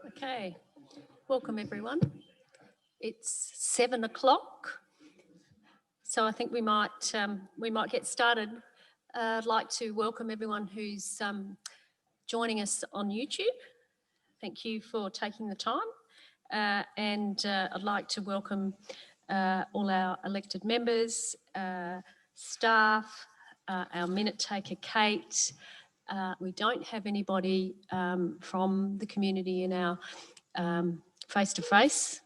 Okay, welcome everyone. It's 7 o'clock, so I think we might get started. I'd like to welcome everyone who's joining us on YouTube. Thank you for taking the time, and I'd like to welcome all our elected members, staff, our minute taker Kate. We don't have anybody from the community in our face-to-face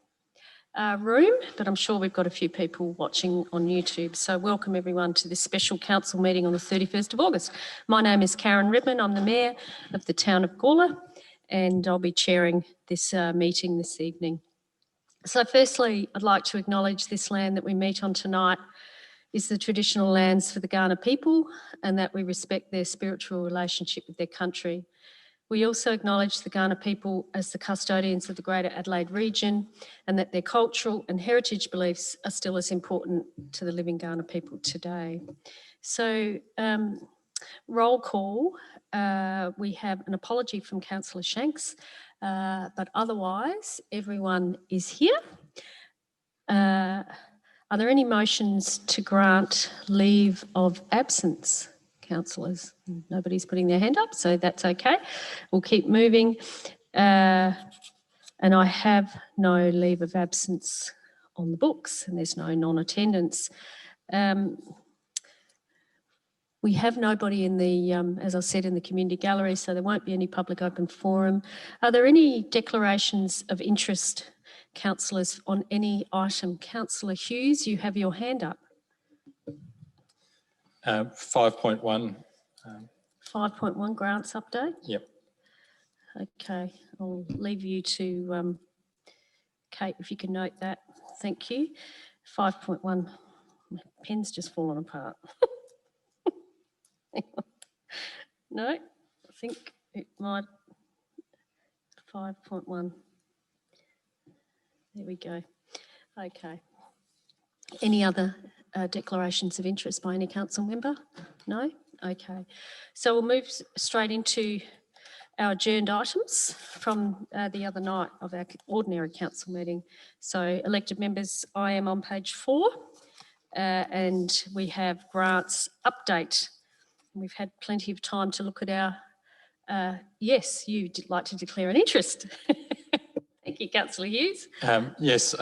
room, but I'm sure we've got a few people watching on YouTube. So welcome everyone to this special council meeting on the 31st of August. My name is Karen Redman. I'm the Mayor of the town of Gawler, and I'll be chairing this meeting this evening. So firstly, I'd like to acknowledge this land that we meet on tonight is the traditional lands for the Kaurna people, and that we respect their spiritual relationship with their country. We also acknowledge the Kaurna people as the custodians of the Greater Adelaide region, and that their cultural and heritage beliefs are still as important to the living Kaurna people today. So, roll call, we have an apology from Councillor Shanks, but otherwise everyone is here. Are there any motions to grant leave of absence, councillors? Nobody's putting their hand up, so that's okay. We'll keep moving. And I have no leave of absence on the books, and there's no non-attendance. We have nobody in the, as I said, in the community gallery, so there won't be any public open forum. Are there any declarations of interest, councillors, on any item? Councillor Hughes, you have your hand up. 5.1. 5.1 grants update? Yep. Okay, I'll leave you to, Kate, if you can note that. Thank you. 5.1, my pen's just fallen apart. No, I think it might. 5.1. There we go. Okay. Any other declarations of interest by any council member? No? Okay. So we'll move straight into our adjourned items from the other night of our ordinary council meeting. So elected members, I am on page 4 and we have grants update. We've had plenty of time to look at our, yes, you'd like to declare an interest. Thank you, Councillor Hughes. Yes,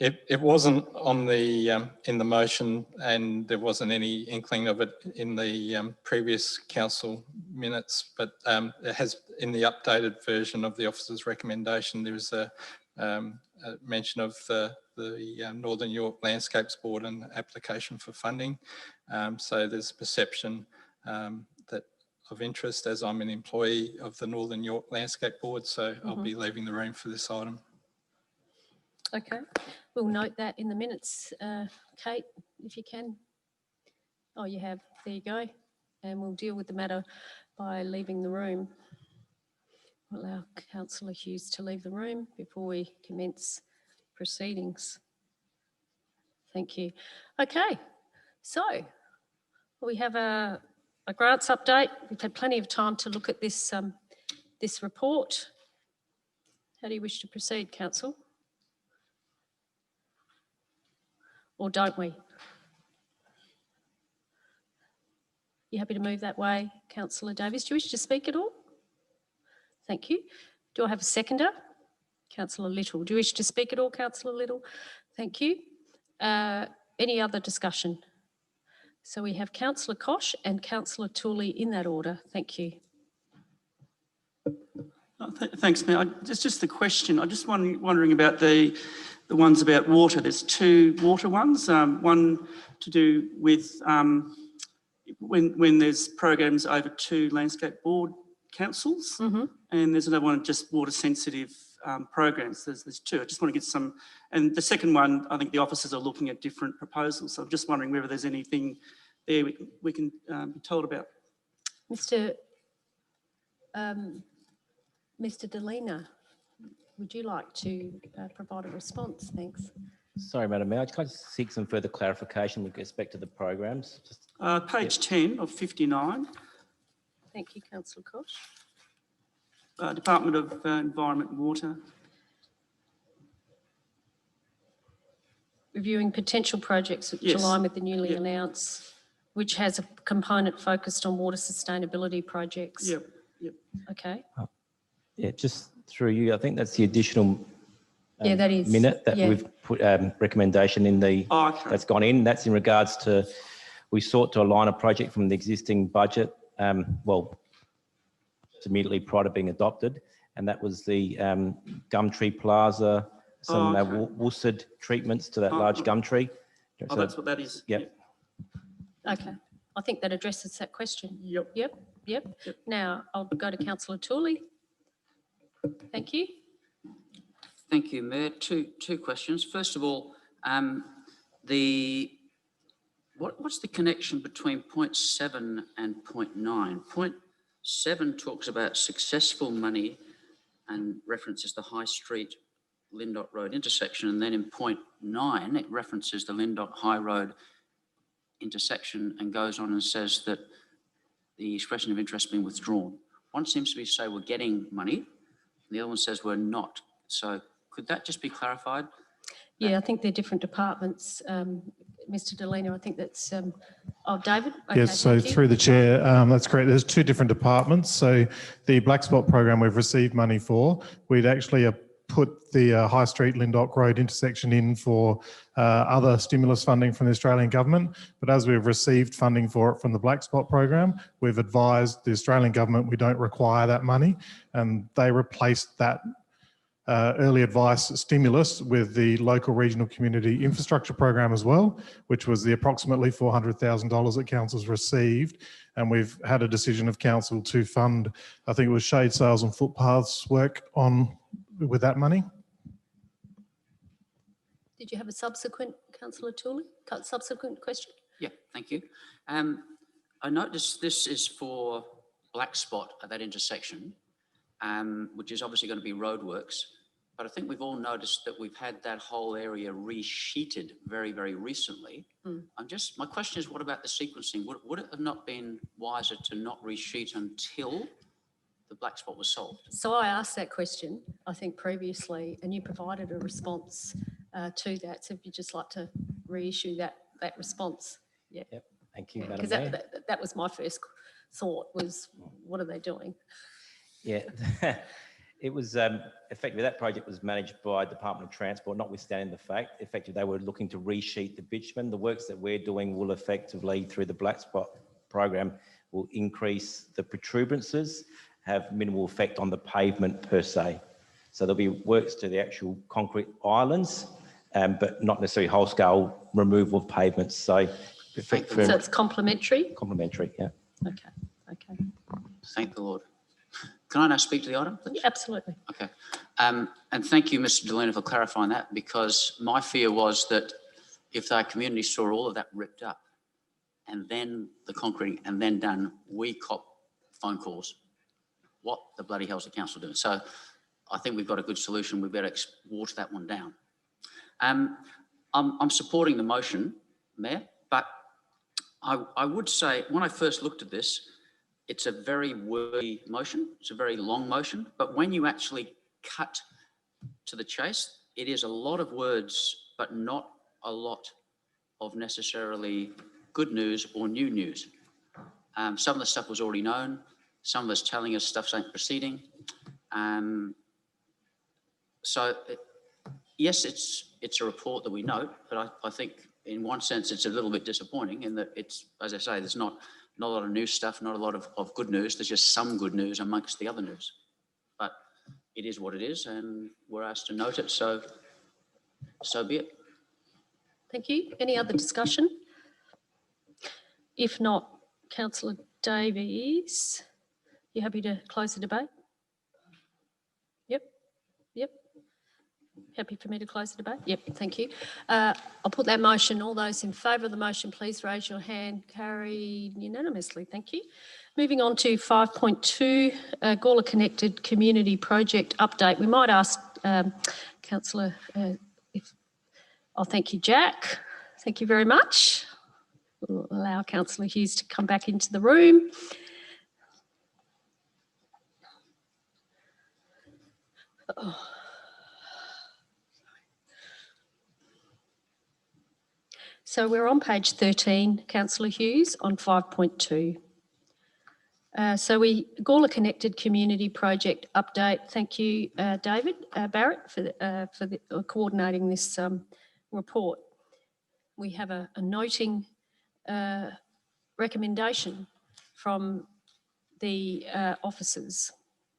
it wasn't on the in the motion, and there wasn't any inkling of it in the previous council minutes, but it has, in the updated version of the officer's recommendation, there is a mention of the Northern York Landscapes Board and application for funding. So there's perception that of interest, as I'm an employee of the Northern York Landscape Board, so I'll be leaving the room for this item. Okay, we'll note that in the minutes. Kate, if you can. Oh, you have, there you go. And we'll deal with the matter by leaving the room. We'll allow Councillor Hughes to leave the room before we commence proceedings. Thank you. Okay, so we have a grants update. We've had plenty of time to look at this, this report. How do you wish to proceed, Council? Or don't we? You happy to move that way, Councillor Davies? Do you wish to speak at all? Thank you. Do I have a seconder? Councillor Little. Do you wish to speak at all, Councillor Little? Thank you. Any other discussion? So we have Councillor Koch and Councillor Tooley in that order. Thank you. Thanks, Mayor. Just the question. I'm just wondering about the ones about water. There's 2 water ones. One to do with when there's programs over 2 landscape board councils, and there's another one just water sensitive programs. There's 2. I just want to get some. And the second one, I think the officers are looking at different proposals. So I'm just wondering whether there's anything there we can be told about. Mr. Delina, would you like to provide a response? Thanks. Sorry, Madam Mayor, can I just seek some further clarification with respect to the programs? Page 10 of 59. Thank you, Councillor Koch. Department of Environment and Water. Reviewing potential projects which Yes. align with the newly Yep. announced, which has a component focused on water sustainability projects. Yep. Okay. Yeah, just through you, I think that's the additional Yeah, that is. minute that yeah. we've put recommendation in the, Oh, okay. that's gone in. That's in regards to, we sought to align a project from the existing budget, well, it's immediately prior to being adopted, and that was the Gumtree Plaza, some okay. Woolsard treatments to that Oh, large okay. gum tree. Oh, So- that's what that is. Yep. Okay. I think that addresses that question. Yep. Yep. Now I'll go to Councillor Tooley. Thank you. Thank you, Mayor. Two questions. First of all, what's the connection between point 7 and point 9? Point 7 talks about successful money and references the High Street Lindott Road intersection, and then in point 9 it references the Lindott High Road intersection and goes on and says that the expression of interest being withdrawn. One seems to be say we're getting money, and the other one says we're not. So could that just be clarified? Yeah, I think they're different departments. Mr. Delena, I think that's, David? Okay, Yes, so thank you. through the chair, that's correct. There's two different departments. So the Black Spot program we've received money for, we'd actually put the High Street Lindott Road intersection in for other stimulus funding from the Australian government. But as we've received funding for it from the Black Spot program, we've advised the Australian government we don't require that money, and they replaced that early advice stimulus with the local regional community infrastructure program as well, which was the approximately $400,000 that council's received. And we've had a decision of council to fund, I think it was shade sails and footpaths work on with that money. Did you have a subsequent, Councillor Tooley? Subsequent question? Yeah, thank you. I noticed this is for Black Spot at that intersection, which is obviously going to be roadworks. But I think we've all noticed that we've had that whole area resheeted very, very recently. My question is, what about the sequencing? Would it have not been wiser to not resheet until the Black Spot was solved? So I asked that question, I think previously, and you provided a response to that. So if you'd just like to reissue that response. Yeah. Yep. Thank you, Madam Because Mayor. that was my first thought was, what are they doing? Yeah, it was effectively that project was managed by Department of Transport, notwithstanding the fact effectively they were looking to resheet the bitumen. The works that we're doing will effectively, through the Black Spot program, will increase the protuberances, have minimal effect on the pavement per se. So there'll be works to the actual concrete islands, but not necessarily whole scale removal of pavements. So So it's complementary? complementary, yeah. Okay. Thank the Lord. Can I now speak to the item, please? Yeah, absolutely. Okay. And thank you, Mr. Delena, for clarifying that, because my fear was that if our community saw all of that ripped up and then the concrete and then done, we cop phone calls. What the bloody hell's the council doing? So I think we've got a good solution. We better water that one down. I'm supporting the motion, Mayor, but I would say when I first looked at this, it's a very wordy motion. It's a very long motion, but when you actually cut to the chase, it is a lot of words, but not a lot of necessarily good news or new news. Some of the stuff was already known. Some of us telling us stuff ain't proceeding. Yes, it's a report that we note, but I think in one sense it's a little bit disappointing in that it's, as I say, there's not a lot of new stuff, not a lot of good news. There's just some good news amongst the other news. But it is what it is, and we're asked to note it, so be it. Thank you. Any other discussion? If not, Councillor Davies, you happy to close the debate? Yep. Happy for me to close the debate? Yep, thank you. I'll put that motion. All those in favour of the motion, please raise your hand. Carried unanimously. Thank you. Moving on to 5.2, Gawler Connected Community Project Update. We might ask Councillor, thank you, Jack. Thank you very much. We'll allow Councillor Hughes to come back into the room. So we're on page 13, Councillor Hughes, on 5.2. Gawler Connected Community Project update. Thank you, David Barrett, for coordinating this report. We have a noting recommendation from the officers.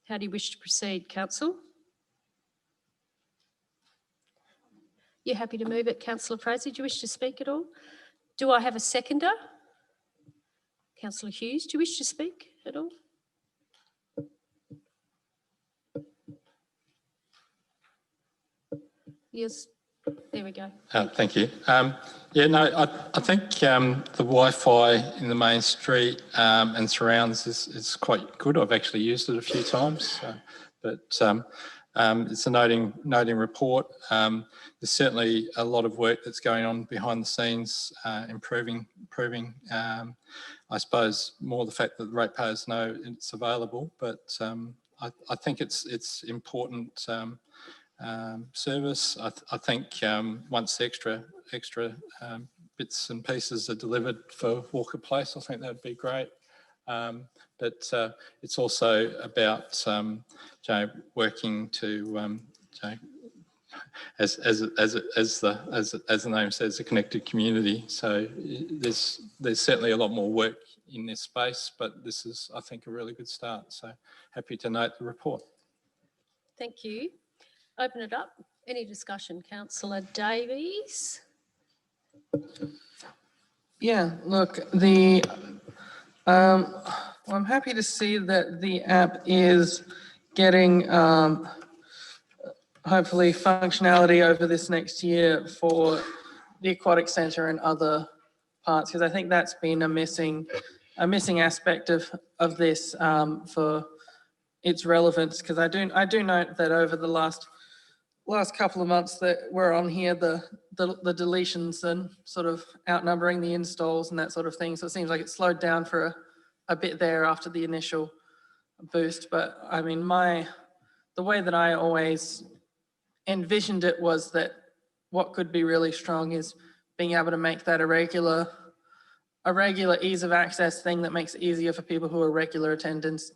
How do you wish to proceed, Council? You happy to move it, Councillor Fraser? Do you wish to speak at all? Do I have a seconder? Councillor Hughes, do you wish to speak at all? Yes, there we go. Thank you. Yeah, no, I think the Wi-Fi in the main street and surrounds is quite good. I've actually used it a few times, but it's a noting report. There's certainly a lot of work that's going on behind the scenes, improving. I suppose more the fact that the ratepayers know it's available, but I think it's important service. I think once extra bits and pieces are delivered for Walker Place, I think that'd be great. But it's also about working to as the name says, a connected community. So there's certainly a lot more work in this space, but this is, I think, a really good start. So happy to note the report. Thank you. Open it up. Any discussion? Councillor Davies? Yeah, look, I'm happy to see that the app is getting hopefully functionality over this next year for the aquatic centre and other parts, because I think that's been a missing aspect of this for its relevance. Because I do note that over the last couple of months that we're on here, the deletions and sort of outnumbering the installs and that sort of thing. So it seems like it slowed down for a bit there after the initial boost. But I mean, the way that I always envisioned it was that what could be really strong is being able to make that a regular ease of access thing that makes it easier for people who are regular attendants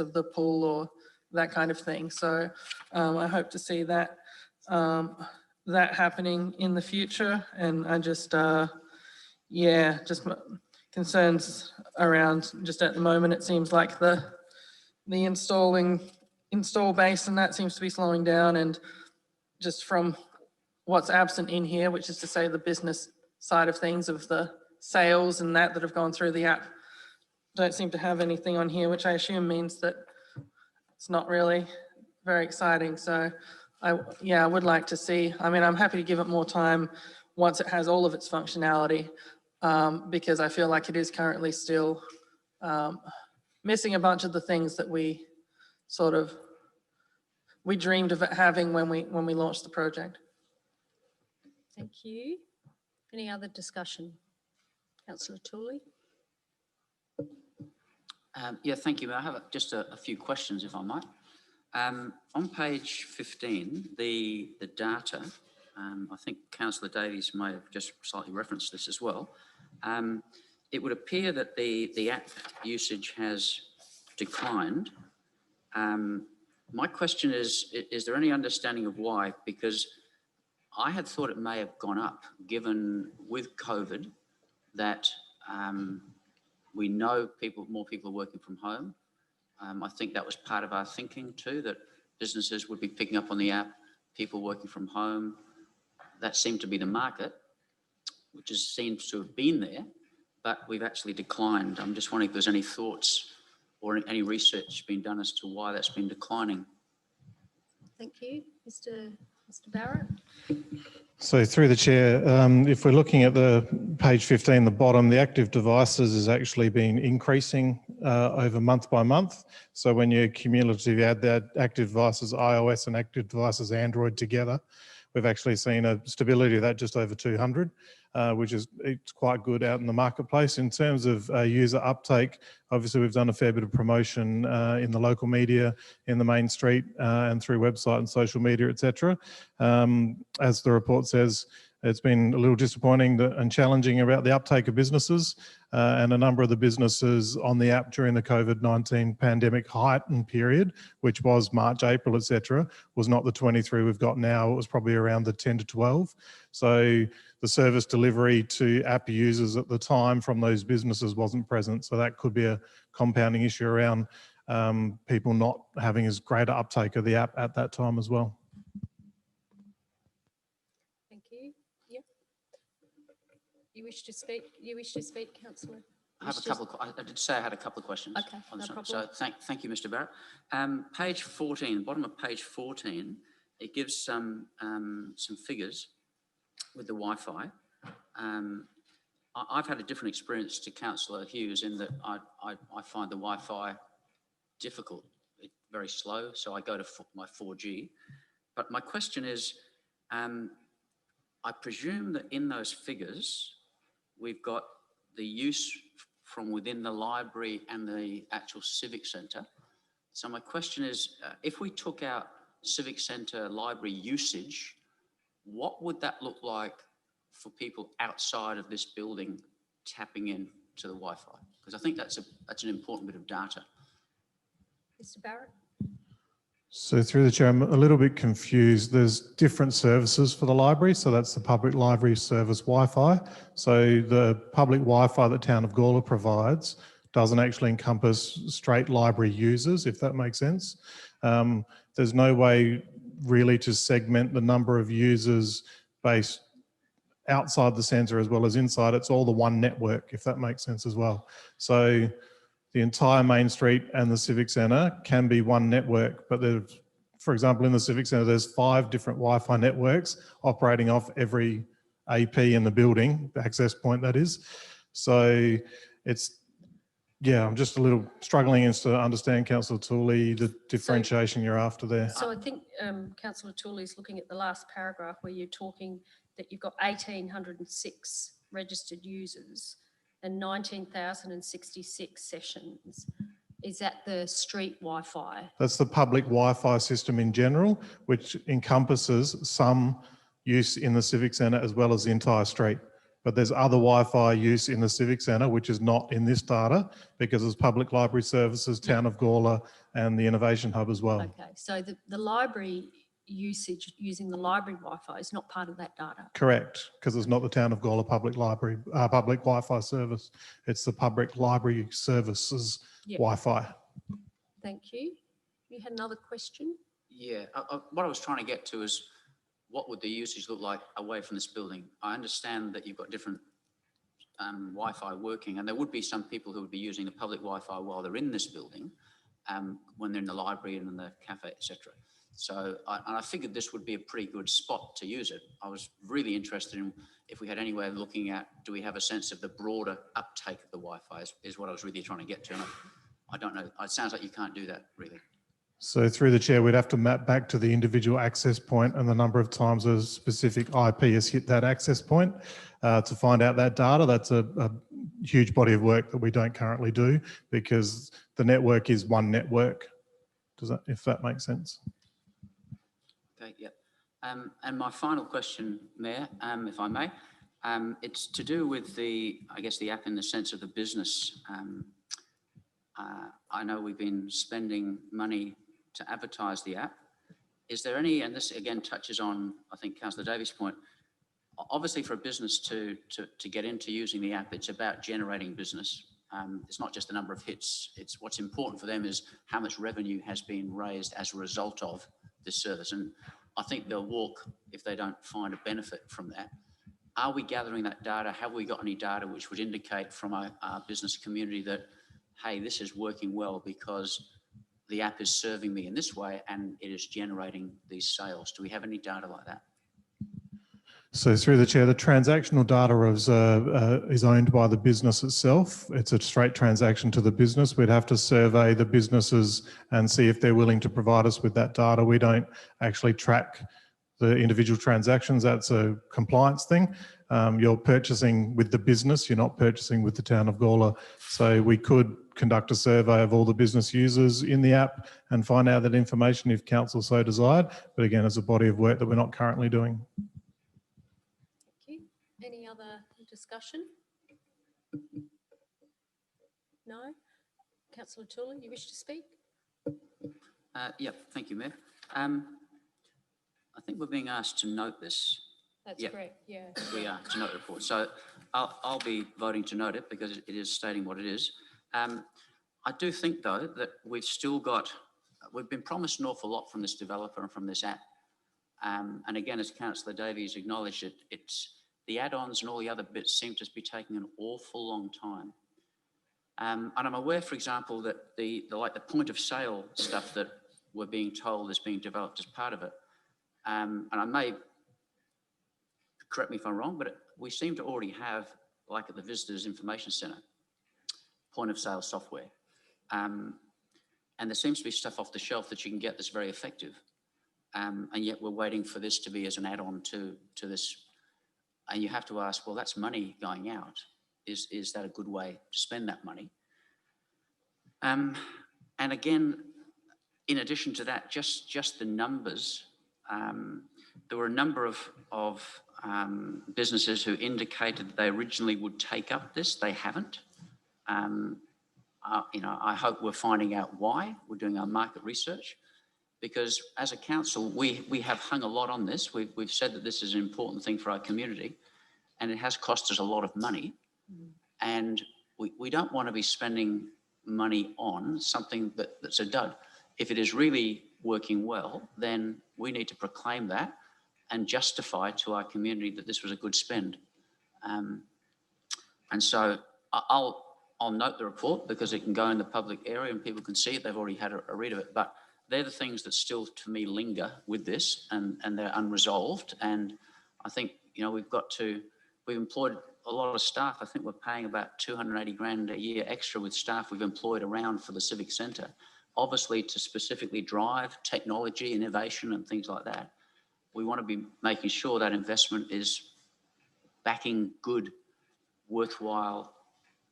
of the pool or that kind of thing. So I hope to see that happening in the future. And I just concerns around just at the moment, it seems like the install base and that seems to be slowing down, and just from what's absent in here, which is to say the business side of things of the sales and that have gone through the app, don't seem to have anything on here, which I assume means that it's not really very exciting. So I would like to see, I mean, I'm happy to give it more time once it has all of its functionality, because I feel like it is currently still missing a bunch of the things that we dreamed of it having when we launched the project. Thank you. Any other discussion? Councillor Tooley? Yeah, thank you. I have just a few questions, if I might. On page 15, the data, I think Councillor Davies may have just slightly referenced this as well. It would appear that the app usage has declined. My question is there any understanding of why? Because I had thought it may have gone up, given with COVID that we know more people are working from home. I think that was part of our thinking too, that businesses would be picking up on the app, people working from home. That seemed to be the market, which seems to have been there, but we've actually declined. I'm just wondering if there's any thoughts or any research being done as to why that's been declining. Thank you. Mr. Barrett? So through the chair, if we're looking at the page 15, the bottom, the active devices has actually been increasing over month by month. So when you cumulatively add that active devices iOS and active devices Android together, we've actually seen a stability of that just over 200, which is it's quite good out in the marketplace. In terms of user uptake, obviously we've done a fair bit of promotion in the local media, in the main street, and through website and social media, etc. As the report says, it's been a little disappointing and challenging about the uptake of businesses, and a number of the businesses on the app during the COVID-19 pandemic heightened period, which was March, April, etc., was not the 23 we've got now. It was probably around the 10 to 12. So the service delivery to app users at the time from those businesses wasn't present. So that could be a compounding issue around people not having as great an uptake of the app at that time as well. Thank you. Yep. You wish to speak? You wish to speak, councillor? I have a couple of, I did say I had a couple of questions. Okay, on this no one. problem. So thank you, Mr. Barrett. Page 14, bottom of page 14, it gives some figures with the Wi-Fi. I've had a different experience to Councillor Hughes in that I find the Wi-Fi difficult, very slow, so I go to my 4G. But my question is, I presume that in those figures, we've got the use from within the library and the actual civic centre. So my question is, if we took out civic centre library usage, what would that look like for people outside of this building tapping in to the Wi-Fi? Because I think that's an important bit of data. Mr. Barrett? So through the chair, I'm a little bit confused. There's different services for the library. So that's the public library service Wi-Fi. So the public Wi-Fi that Town of Gawler provides doesn't actually encompass straight library users, if that makes sense. There's no way really to segment the number of users based outside the centre as well as inside. It's all the one network, if that makes sense as well. So the entire Main Street and the Civic Centre can be one network, but there's, for example, in the Civic Centre, there's 5 different Wi-Fi networks operating off every AP in the building, the access point that is. So it's, yeah, I'm just a little struggling to understand, Councillor Tooley, the differentiation you're after there. So I think Councillor Tooley is looking at the last paragraph where you're talking that you've got 1,806 registered users and 19,066 sessions. Is that the street Wi-Fi? That's the public Wi-Fi system in general, which encompasses some use in the Civic Centre as well as the entire street. But there's other Wi-Fi use in the Civic Centre, which is not in this data because it's public library services, Town of Gawler and the Innovation Hub as well. Okay, so the library usage using the library Wi-Fi is not part of that data? Correct, because it's not the Town of Gawler public library, public Wi-Fi service. It's the public library services Wi-Fi. Thank you. You had another question? Yeah, what I was trying to get to is what would the usage look like away from this building? I understand that you've got different Wi-Fi working, and there would be some people who would be using the public Wi-Fi while they're in this building, when they're in the library and in the cafe, etc. So I figured this would be a pretty good spot to use it. I was really interested in if we had any way of looking at, do we have a sense of the broader uptake of the Wi-Fi is what I was really trying to get to. And I don't know, it sounds like you can't do that really. So through the chair, we'd have to map back to the individual access point and the number of times a specific IP has hit that access point to find out that data. That's a huge body of work that we don't currently do because the network is one network. Does that, if that makes sense? Okay, yeah. And my final question, Mayor, if I may, it's to do with the app in the sense of the business. I know we've been spending money to advertise the app. Is there any, and this again touches on, I think, Councillor Davies' point, obviously for a business to get into using the app, it's about generating business. It's not just the number of hits. It's what's important for them is how much revenue has been raised as a result of this service. And I think they'll walk if they don't find a benefit from that. Are we gathering that data? Have we got any data which would indicate from our business community that, hey, this is working well because the app is serving me in this way and it is generating these sales? Do we have any data like that? So through the chair, the transactional data is owned by the business itself. It's a straight transaction to the business. We'd have to survey the businesses and see if they're willing to provide us with that data. We don't actually track the individual transactions. That's a compliance thing. You're purchasing with the business, you're not purchasing with the town of Gawler. So we could conduct a survey of all the business users in the app and find out that information if council so desired. But again, it's a body of work that we're not currently doing. Thank you. Any other discussion? No? Councillor Tooley, you wish to speak? Yep, thank you, Mayor. I think we're being asked to note this. That's Yep. correct, yeah. We are to note the report. So I'll be voting to note it because it is stating what it is. I do think though that we've been promised an awful lot from this developer and from this app. And again, as Councillor Davies acknowledged, it's the add-ons and all the other bits seem to be taking an awful long time. And I'm aware, for example, that the point of sale stuff that we're being told is being developed as part of it. And I may, correct me if I'm wrong, but we seem to already have, like at the Visitors Information Centre, point of sale software. And there seems to be stuff off the shelf that you can get that's very effective. And yet we're waiting for this to be as an add-on to this. And you have to ask, well, that's money going out. Is that a good way to spend that money? And again, in addition to that, just the numbers, there were a number of businesses who indicated that they originally would take up this. They haven't. I hope we're finding out why. We're doing our market research because as a council, we have hung a lot on this. We've said that this is an important thing for our community and it has cost us a lot of money. And we don't want to be spending money on something that's a dud. If it is really working well, then we need to proclaim that and justify to our community that this was a good spend. And so I'll note the report because it can go in the public area and people can see it. They've already had a read of it, but they're the things that still, to me, linger with this and they're unresolved. And I think, we've employed a lot of staff. I think we're paying about 280 grand a year extra with staff we've employed around for the Civic Centre, obviously to specifically drive technology, innovation and things like that. We want to be making sure that investment is backing good, worthwhile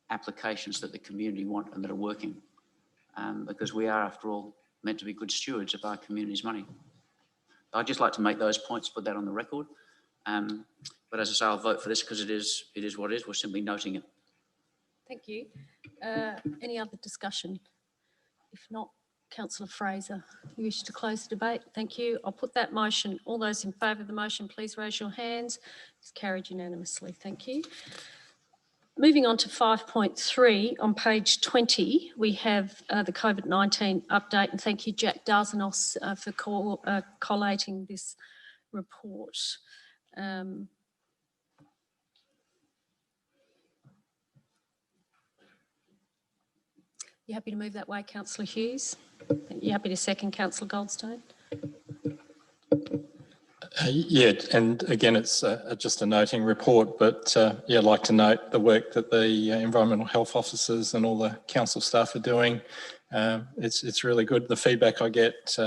applications that the community want and that are working, because we are, after all, meant to be good stewards of our community's money. I'd just like to make those points, put that on the record. But as I say, I'll vote for this because it is what it is. We're simply noting it. Thank you. Any other discussion? If not, Councillor Fraser, you wish to close the debate? Thank you. I'll put that motion. All those in favour of the motion, please raise your hands. It's carried unanimously. Thank you. Moving on to 5.3, on page 20, we have the COVID-19 update. And thank you, Jack Darzanos, for collating this report. You happy to move that way, Councillor Hughes? You happy to second, Councillor Goldstone? Yeah, and again, it's just a noting report, but yeah, I'd like to note the work that the environmental health officers and all the council staff are doing. It's really good. The feedback I get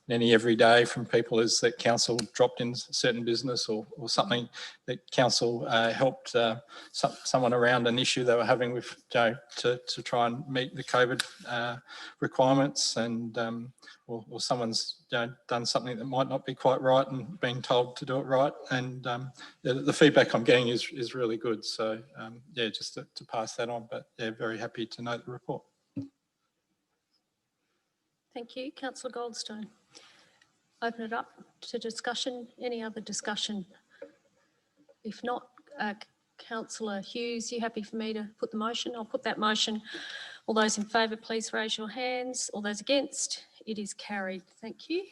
nearly every day from people is that council dropped in certain business or something that council helped someone around an issue they were having with to try and meet the COVID requirements, and or someone's done something that might not be quite right and being told to do it right, and the feedback I'm getting is really good. So yeah, just to pass that on, but yeah, very happy to note the report. Thank you. Councillor Goldstone. Open it up to discussion. Any other discussion? If not, Councillor Hughes, you happy for me to put the motion? I'll put that motion. All those in favour, please raise your hands. All those against, it is carried. Thank you.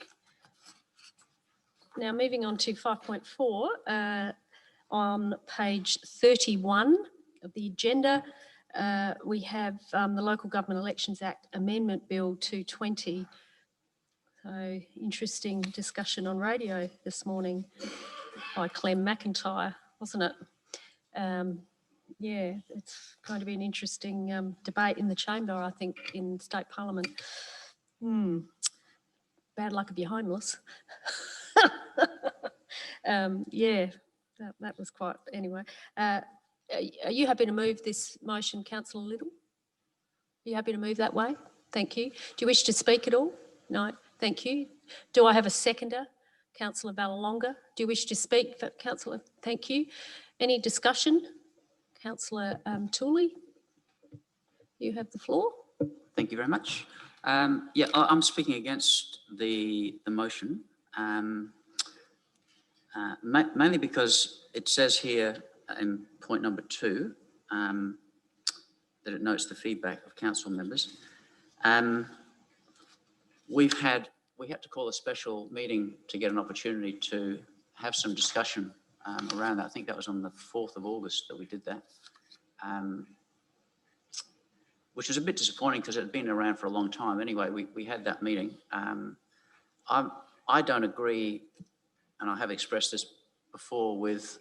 Now moving on to 5.4, on page 31 of the agenda, we have the Local Government Elections Act Amendment Bill 220. So interesting discussion on radio this morning. by Clem McIntyre, wasn't it? Yeah, it's going to be an interesting debate in the chamber, I think, in state parliament. Bad luck if you're homeless. Yeah, that was quite, anyway. Are you happy to move this motion, Councillor Little? Are you happy to move that way? Thank you. Do you wish to speak at all? No, thank you. Do I have a seconder? Councillor Vallelonga, do you wish to speak, Councillor? Thank you. Any discussion? Councillor Tooley, you have the floor. Thank you very much. Yeah, I'm speaking against the motion, mainly because it says here in point number 2 that it notes the feedback of council members. We had to call a special meeting to get an opportunity to have some discussion around that. I think that was on the 4th of August that we did that. Which was a bit disappointing because it had been around for a long time. Anyway, we had that meeting. I don't agree, and I have expressed this before, with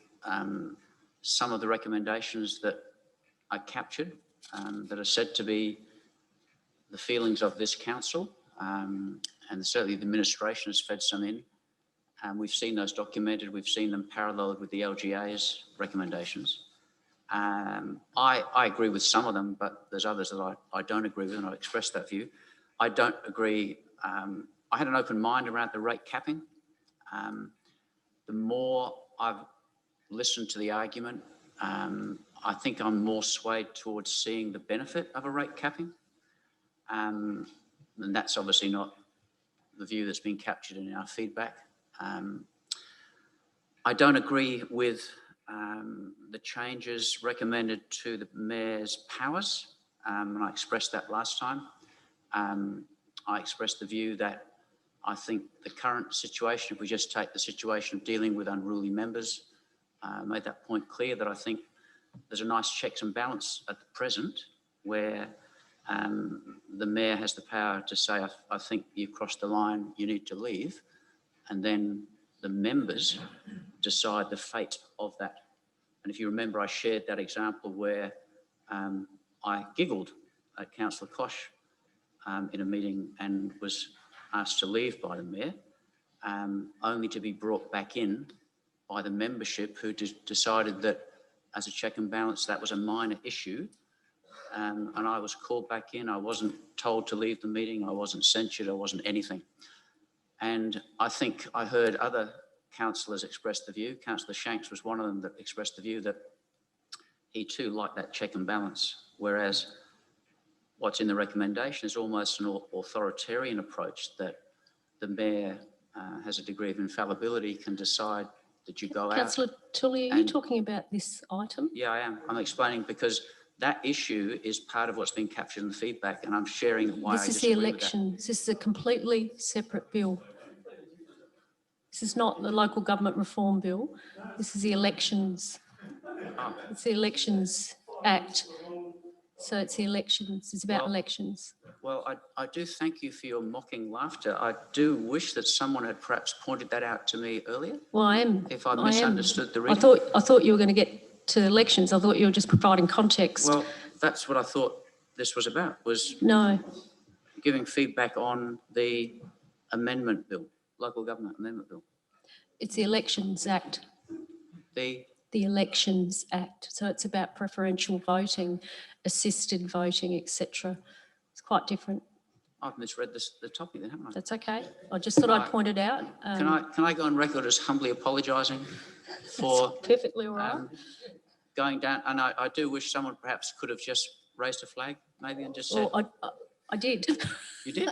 some of the recommendations that I captured that are said to be the feelings of this council, and certainly the administration has fed some in. We've seen those documented. We've seen them paralleled with the LGA's recommendations. I agree with some of them, but there's others that I don't agree with, and I've expressed that view. I don't agree. I had an open mind around the rate capping. The more I've listened to the argument, I think I'm more swayed towards seeing the benefit of a rate capping. And that's obviously not the view that's been captured in our feedback. I don't agree with the changes recommended to the Mayor's powers, and I expressed that last time. I expressed the view that I think the current situation, if we just take the situation of dealing with unruly members, made that point clear that I think there's a nice checks and balance at the present where the Mayor has the power to say, I think you've crossed the line, you need to leave, and then the members decide the fate of that. And if you remember, I shared that example where I giggled at Councillor Koch in a meeting and was asked to leave by the Mayor, only to be brought back in by the membership who decided that as a check and balance, that was a minor issue. And I was called back in. I wasn't told to leave the meeting. I wasn't censured. I wasn't anything. And I think I heard other councillors express the view. Councillor Shanks was one of them that expressed the view that he too liked that check and balance, whereas what's in the recommendation is almost an authoritarian approach that the Mayor has a degree of infallibility, can decide that you go out. Councillor Tully, are you talking about this item? Yeah, I am. I'm explaining because that issue is part of what's been captured in the feedback, and I'm sharing why This I is disagree the with election. This is a completely separate bill. This is not the local government reform bill. This is the elections. It's the Elections Act. So it's the elections. It's about elections. Well, I do thank you for your mocking laughter. I do wish that someone had perhaps pointed that out to me earlier. Well, I am. If I misunderstood the reading. I thought you were going to get to elections. I thought you were just providing context. Well, that's what I thought this was about, was No. giving feedback on the amendment bill, local government amendment bill. It's the Elections Act. The Elections Act. So it's about preferential voting, assisted voting, etc. It's quite different. I've misread the topic then, haven't I? That's okay. I just thought I'd point it out. Can I go on record as humbly apologising for Perfectly all right. going down? And I do wish someone perhaps could have just raised a flag maybe and just said, Well, I did. you did?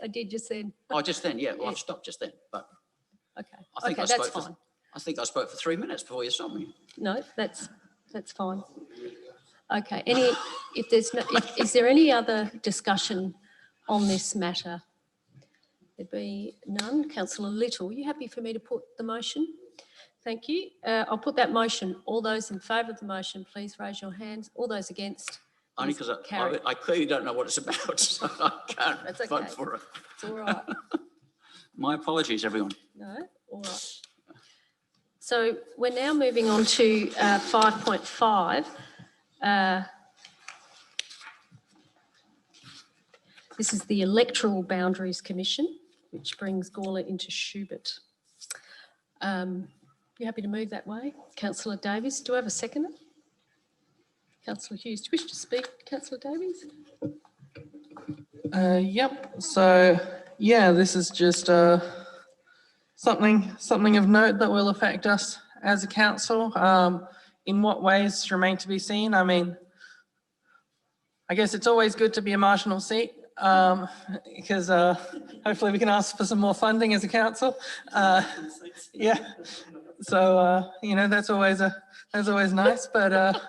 I did just then. Oh, just then, yeah. Well, I've stopped just then, but Okay. I think Okay, I that's spoke fine. I think I spoke for 3 minutes before you stopped me. No, that's fine. Okay. Is there any other discussion on this matter? There'd be none. Councillor Little, are you happy for me to put the motion? Thank you. I'll put that motion. All those in favour of the motion, please raise your hands. All those against? Only Is because carried. I clearly don't know what it's about, so I can't That's okay. vote for it. It's all right. My apologies, everyone. No, all right. So we're now moving on to 5.5. This is the Electoral Boundaries Commission, which brings Gawler into Schubert. You happy to move that way? Councillor Davies, do I have a seconder? Councillor Hughes, do you wish to speak, Councillor Davies? Yep. So yeah, this is just something of note that will affect us as a council. In what ways remain to be seen. I mean, I guess it's always good to be a marginal seat because hopefully we can ask for some more funding as a council. Yeah. So you know, that's always nice. But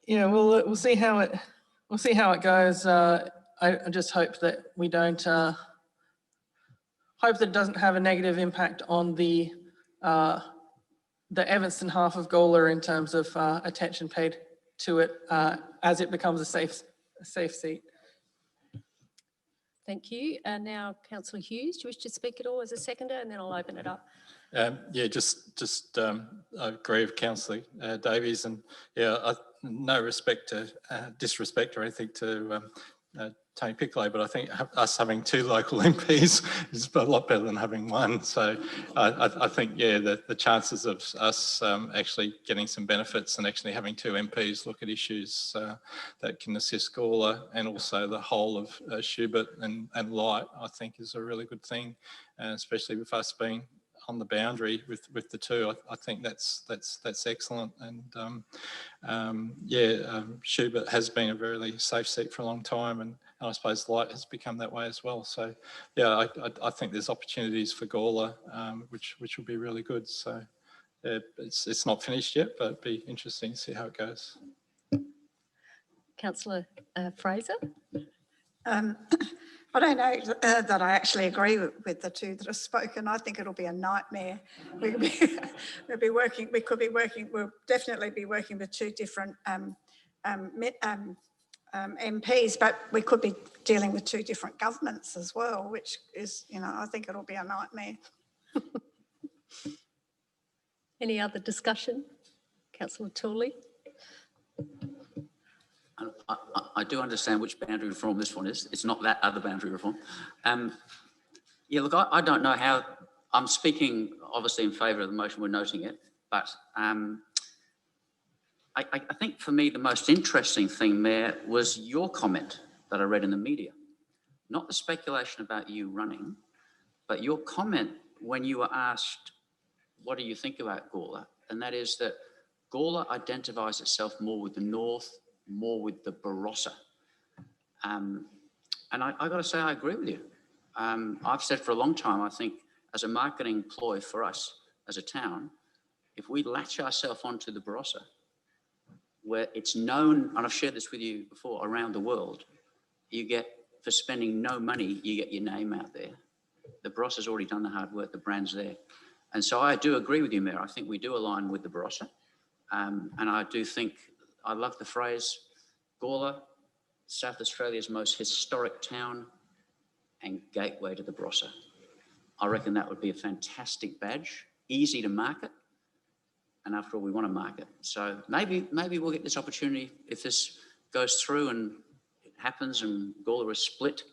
yeah, we'll see how it goes. I just hope that we don't hope that it doesn't have a negative impact on the Evanston half of Gawler in terms of attention paid to it as it becomes a safe seat. Thank you. And now Councillor Hughes, do you wish to speak at all as a seconder? And then I'll open it up. Yeah, just I agree with Councillor Davies, and yeah, no disrespect or anything to Tony Piccolo, but I think us having 2 local MPs is a lot better than having 1. So I think, yeah, the chances of us actually getting some benefits and actually having 2 MPs look at issues that can assist Gawler and also the whole of Schubert and Light, I think is a really good thing, especially with us being on the boundary with the 2. I think that's excellent. And Schubert has been a very safe seat for a long time, and I suppose Light has become that way as well. So yeah, I think there's opportunities for Gawler, which will be really good. So yeah, it's not finished yet, but it'd be interesting to see how it goes. Councillor Fraser. I don't know that I actually agree with the 2 that have spoken. I think it'll be a nightmare. We'll definitely be working with 2 different MPs, but we could be dealing with 2 different governments as well, which is, you know, I think it'll be a nightmare. Any other discussion? Councillor Tooley. I do understand which boundary reform this one is. It's not that other boundary reform. Yeah, look, I don't know how, I'm speaking obviously in favour of the motion, we're noting it, but I think for me the most interesting thing, Mayor, was your comment that I read in the media. Not the speculation about you running, but your comment when you were asked, what do you think about Gawler? And that is that Gawler identifies itself more with the north, more with the Barossa. And I got to say, I agree with you. I've said for a long time, I think as a marketing ploy for us as a town, if we latch ourselves onto the Barossa, where it's known, and I've shared this with you before, around the world, you get, for spending no money, you get your name out there. The Barossa's already done the hard work, the brand's there. And so I do agree with you, Mayor. I think we do align with the Barossa. And I do think, I love the phrase, Gawler, South Australia's most historic town and gateway to the Barossa. I reckon that would be a fantastic badge, easy to market. And after all, we want to market. So maybe we'll get this opportunity if this goes through and it happens and Gawler is split,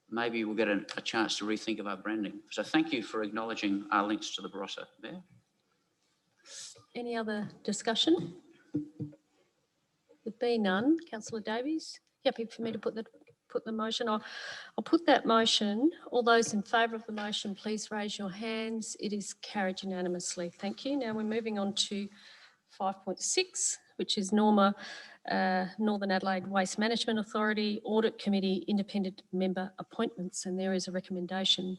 maybe we'll get a chance to rethink of our branding. So thank you for acknowledging our links to the Barossa there. Any other discussion? There be none. Councillor Davies, happy for me to put the motion? I'll put that motion. All those in favour of the motion, please raise your hands. It is carried unanimously. Thank you. Now we're moving on to 5.6, which is Northern Adelaide Waste Management Authority Audit Committee Independent Member Appointments, and there is a recommendation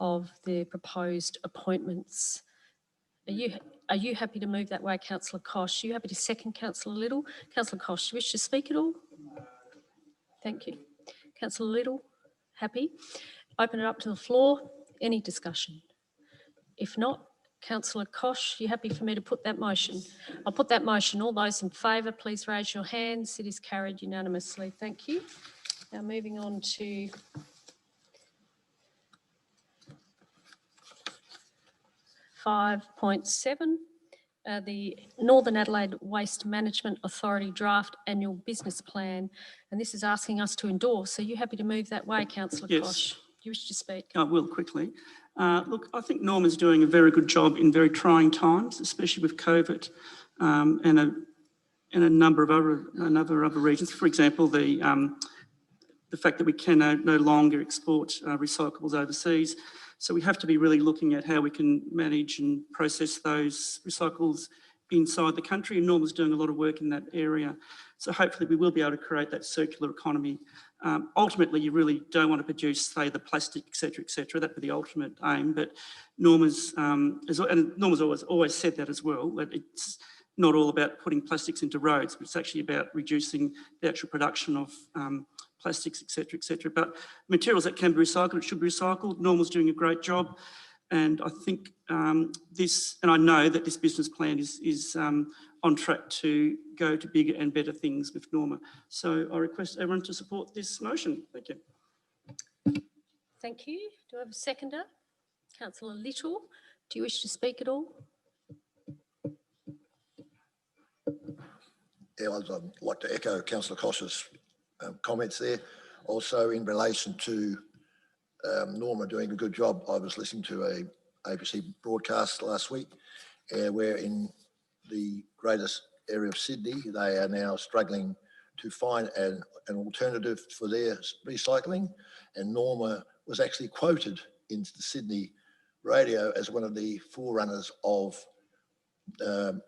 of the proposed appointments. Are you happy to move that way, Councillor Kosh? Are you happy to second Councillor Little? Councillor Kosh, do you wish to speak at all? Thank you. Councillor Little, happy? Open it up to the floor. Any discussion? If not, Councillor Kosh, you happy for me to put that motion? I'll put that motion. All those in favour, please raise your hands. It is carried unanimously. Thank you. Now moving on to 5.7, the Northern Adelaide Waste Management Authority draft annual business plan. And this is asking us to endorse. Are you happy to move that way, Councillor Yes. Koch? Do you wish to speak? I will quickly. Look, I think Norma's doing a very good job in very trying times, especially with COVID and a number of other reasons. For example, the fact that we can no longer export recyclables overseas. So we have to be really looking at how we can manage and process those recyclables inside the country, and Norma's doing a lot of work in that area. So hopefully we will be able to create that circular economy. Ultimately, you really don't want to produce, say, the plastic, et cetera, that would be the ultimate aim, but Norma's, and Norma's always said that as well, that it's not all about putting plastics into roads, but it's actually about reducing the actual production of plastics, et cetera. But materials that can be recycled, it should be recycled. Norma's doing a great job. And I think and I know that this business plan is on track to go to bigger and better things with Norma. So I request everyone to support this motion. Thank you. Thank you. Do I have a seconder? Councillor Little, do you wish to speak at all? Yeah, I'd like to echo Councillor Koch's comments there. Also, in relation to Norma doing a good job, I was listening to a ABC broadcast last week where in the greatest area of Sydney, they are now struggling to find an alternative for their recycling. And Norma was actually quoted in the Sydney radio as one of the forerunners of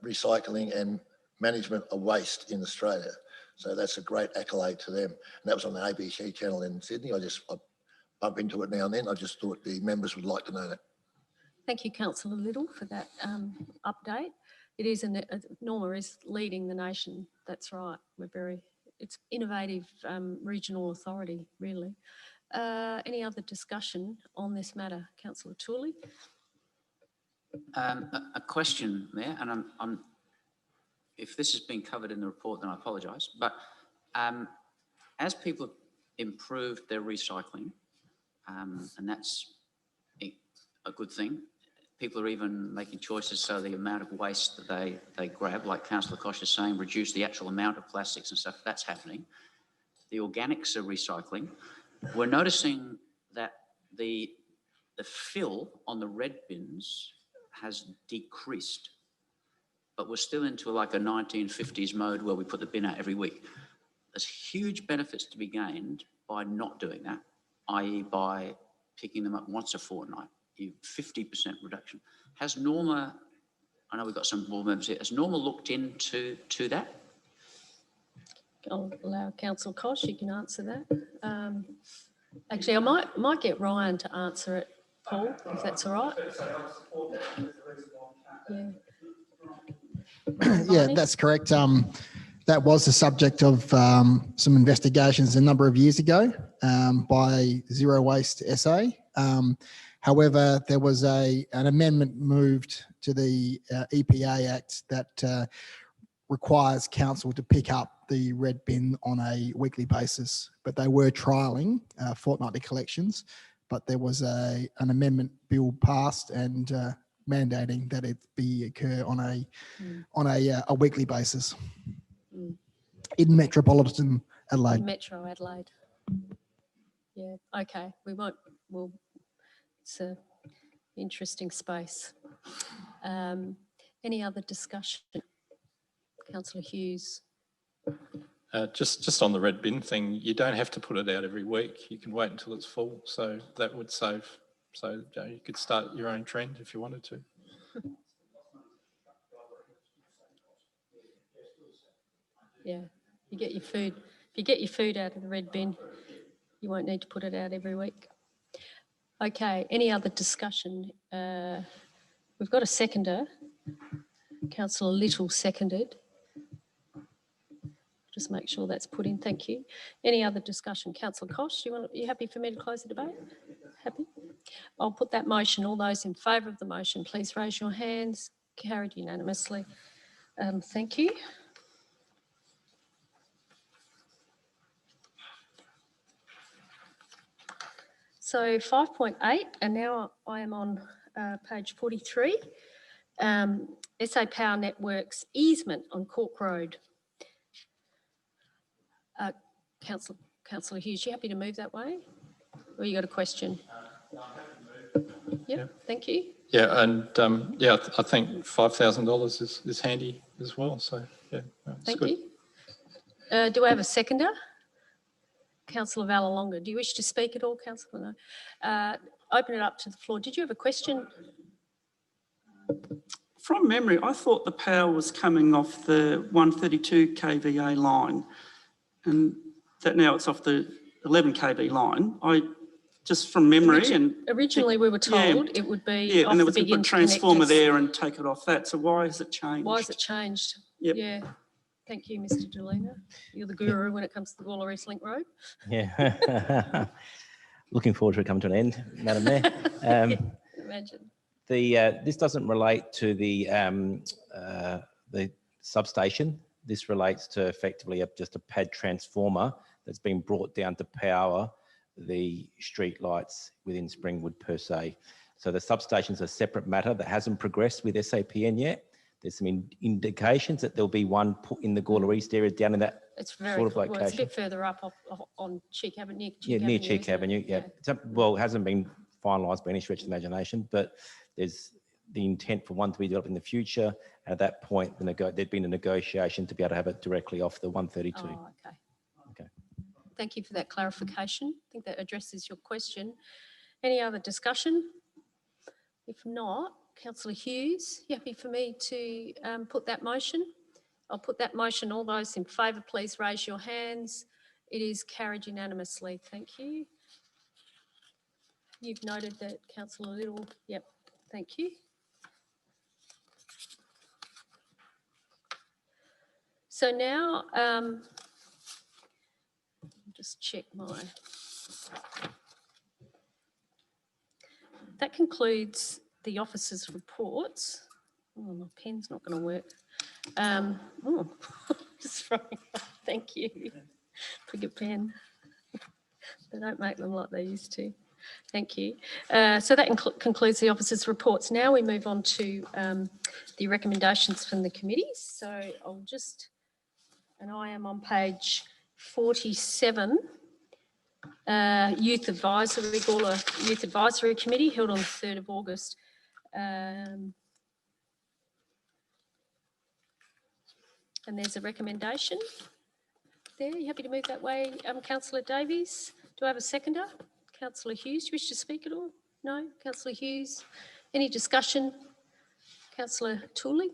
recycling and management of waste in Australia. So that's a great accolade to them. And that was on the ABC channel in Sydney. I bump into it now and then. I just thought the members would like to know that. Thank you, Councillor Little, for that update. It is, Norma is leading the nation. That's right. It's innovative regional authority, really. Any other discussion on this matter? Councillor Tooley? A question, Mayor, and if this has been covered in the report, then I apologise. But as people have improved their recycling, and that's a good thing, people are even making choices so the amount of waste that they grab, like Councillor Koch is saying, reduce the actual amount of plastics and stuff, that's happening. The organics are recycling. We're noticing that the fill on the red bins has decreased, but we're still into like a 1950s mode where we put the bin out every week. There's huge benefits to be gained by not doing that, i.e. by picking them up once a fortnight, 50% reduction. Has Norma, I know we've got some board members here, has Norma looked into that? I'll allow Councillor Koch, you can answer that. Actually, I might get Ryan to answer it, Paul, if that's all right. Yeah. Yeah, that's correct. That was the subject of some investigations a number of years ago by Zero Waste SA. However, there was an amendment moved to the EPA Act that requires council to pick up the red bin on a weekly basis, but they were trialling fortnightly collections, but there was an amendment bill passed and mandating that it occur on a weekly basis in metropolitan Adelaide. In Metro Adelaide. Yeah, okay. It's an interesting space. Any other discussion? Councillor Hughes. Just on the red bin thing, you don't have to put it out every week. You can wait until it's full. So that would save. So you could start your own trend if you wanted to. Yeah, you get your food. If you get your food out of the red bin, you won't need to put it out every week. Okay, any other discussion? We've got a seconder. Councillor Little seconded. Just make sure that's put in. Thank you. Any other discussion? Councillor Koch, you happy for me to close the debate? Happy? I'll put that motion. All those in favour of the motion, please raise your hands. Carried unanimously. Thank you. So 5.8, and now I am on page 43. SA Power Networks easement on Cork Road. Councillor Hughes, you happy to move that way? Or you got a question? Yep, thank you. Yeah, and yeah, I think $5,000 is handy as well. So yeah, it's Thank good. you. Do I have a seconder? Councillor Vallelonga, do you wish to speak at all, Councillor? No. Open it up to the floor. Did you have a question? From memory, I thought the power was coming off the 132 kVA line, and that now it's off the 11 kV line. Just from memory and originally we were told it would be off and there the was a big good transformer interconnectors. there and take it off that. So why has it changed? Why has it changed? Yep. Yeah. Thank you, Mr. Delina. You're the guru when it comes to the Gawler East Link Road. Yeah. Looking forward to it coming to an end, Madam Mayor. Imagine. This doesn't relate to the substation. This relates to effectively just a pad transformer that's been brought down to power the street lights within Springwood per se. So the substation's a separate matter that hasn't progressed with SAPN yet. There's some indications that there'll be one put in the Gawler East area down in that It's very sort of well, it's a location. bit further up on Cheek Avenue. Near Cheek Avenue. Yeah. Well, it hasn't been finalised by any stretch of the imagination, but there's the intent for one to be developed in the future. At that point, there'd been a negotiation to be able to have it directly off the 132. Oh, okay. Okay. Thank you for that clarification. I think that addresses your question. Any other discussion? If not, Councillor Hughes, you happy for me to put that motion? I'll put that motion. All those in favour, please raise your hands. It is carried unanimously. Thank you. You've noted that, Councillor Little. Yep, thank you. So now, just check that concludes the officers' reports. Oh, my pen's not going to work. Just throwing up. Thank you. Pick a pen. They don't make them like they used to. Thank you. So that concludes the officers' reports. Now we move on to the recommendations from the committees. So I'll just, and I am on page 47. Youth Advisory, Gawler Youth Advisory Committee held on the 3rd of August. And there's a recommendation there. You happy to move that way, Councillor Davies? Do I have a seconder? Councillor Hughes, do you wish to speak at all? No? Councillor Hughes? Any discussion? Councillor Tooley?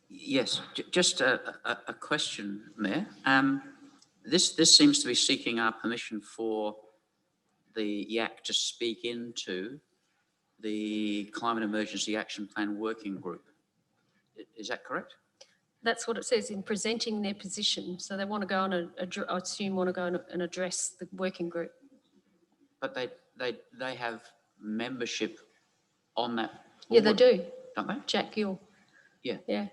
Yes, just a question, Mayor. This seems to be seeking our permission for the YAC to speak into the Climate Emergency Action Plan Working Group. Is that correct? That's what it says in presenting their position. So they want to go on I assume want to go and address the working group. But they have membership on that board, Yeah, they do. don't they? Jack Gill. Yeah. Yeah.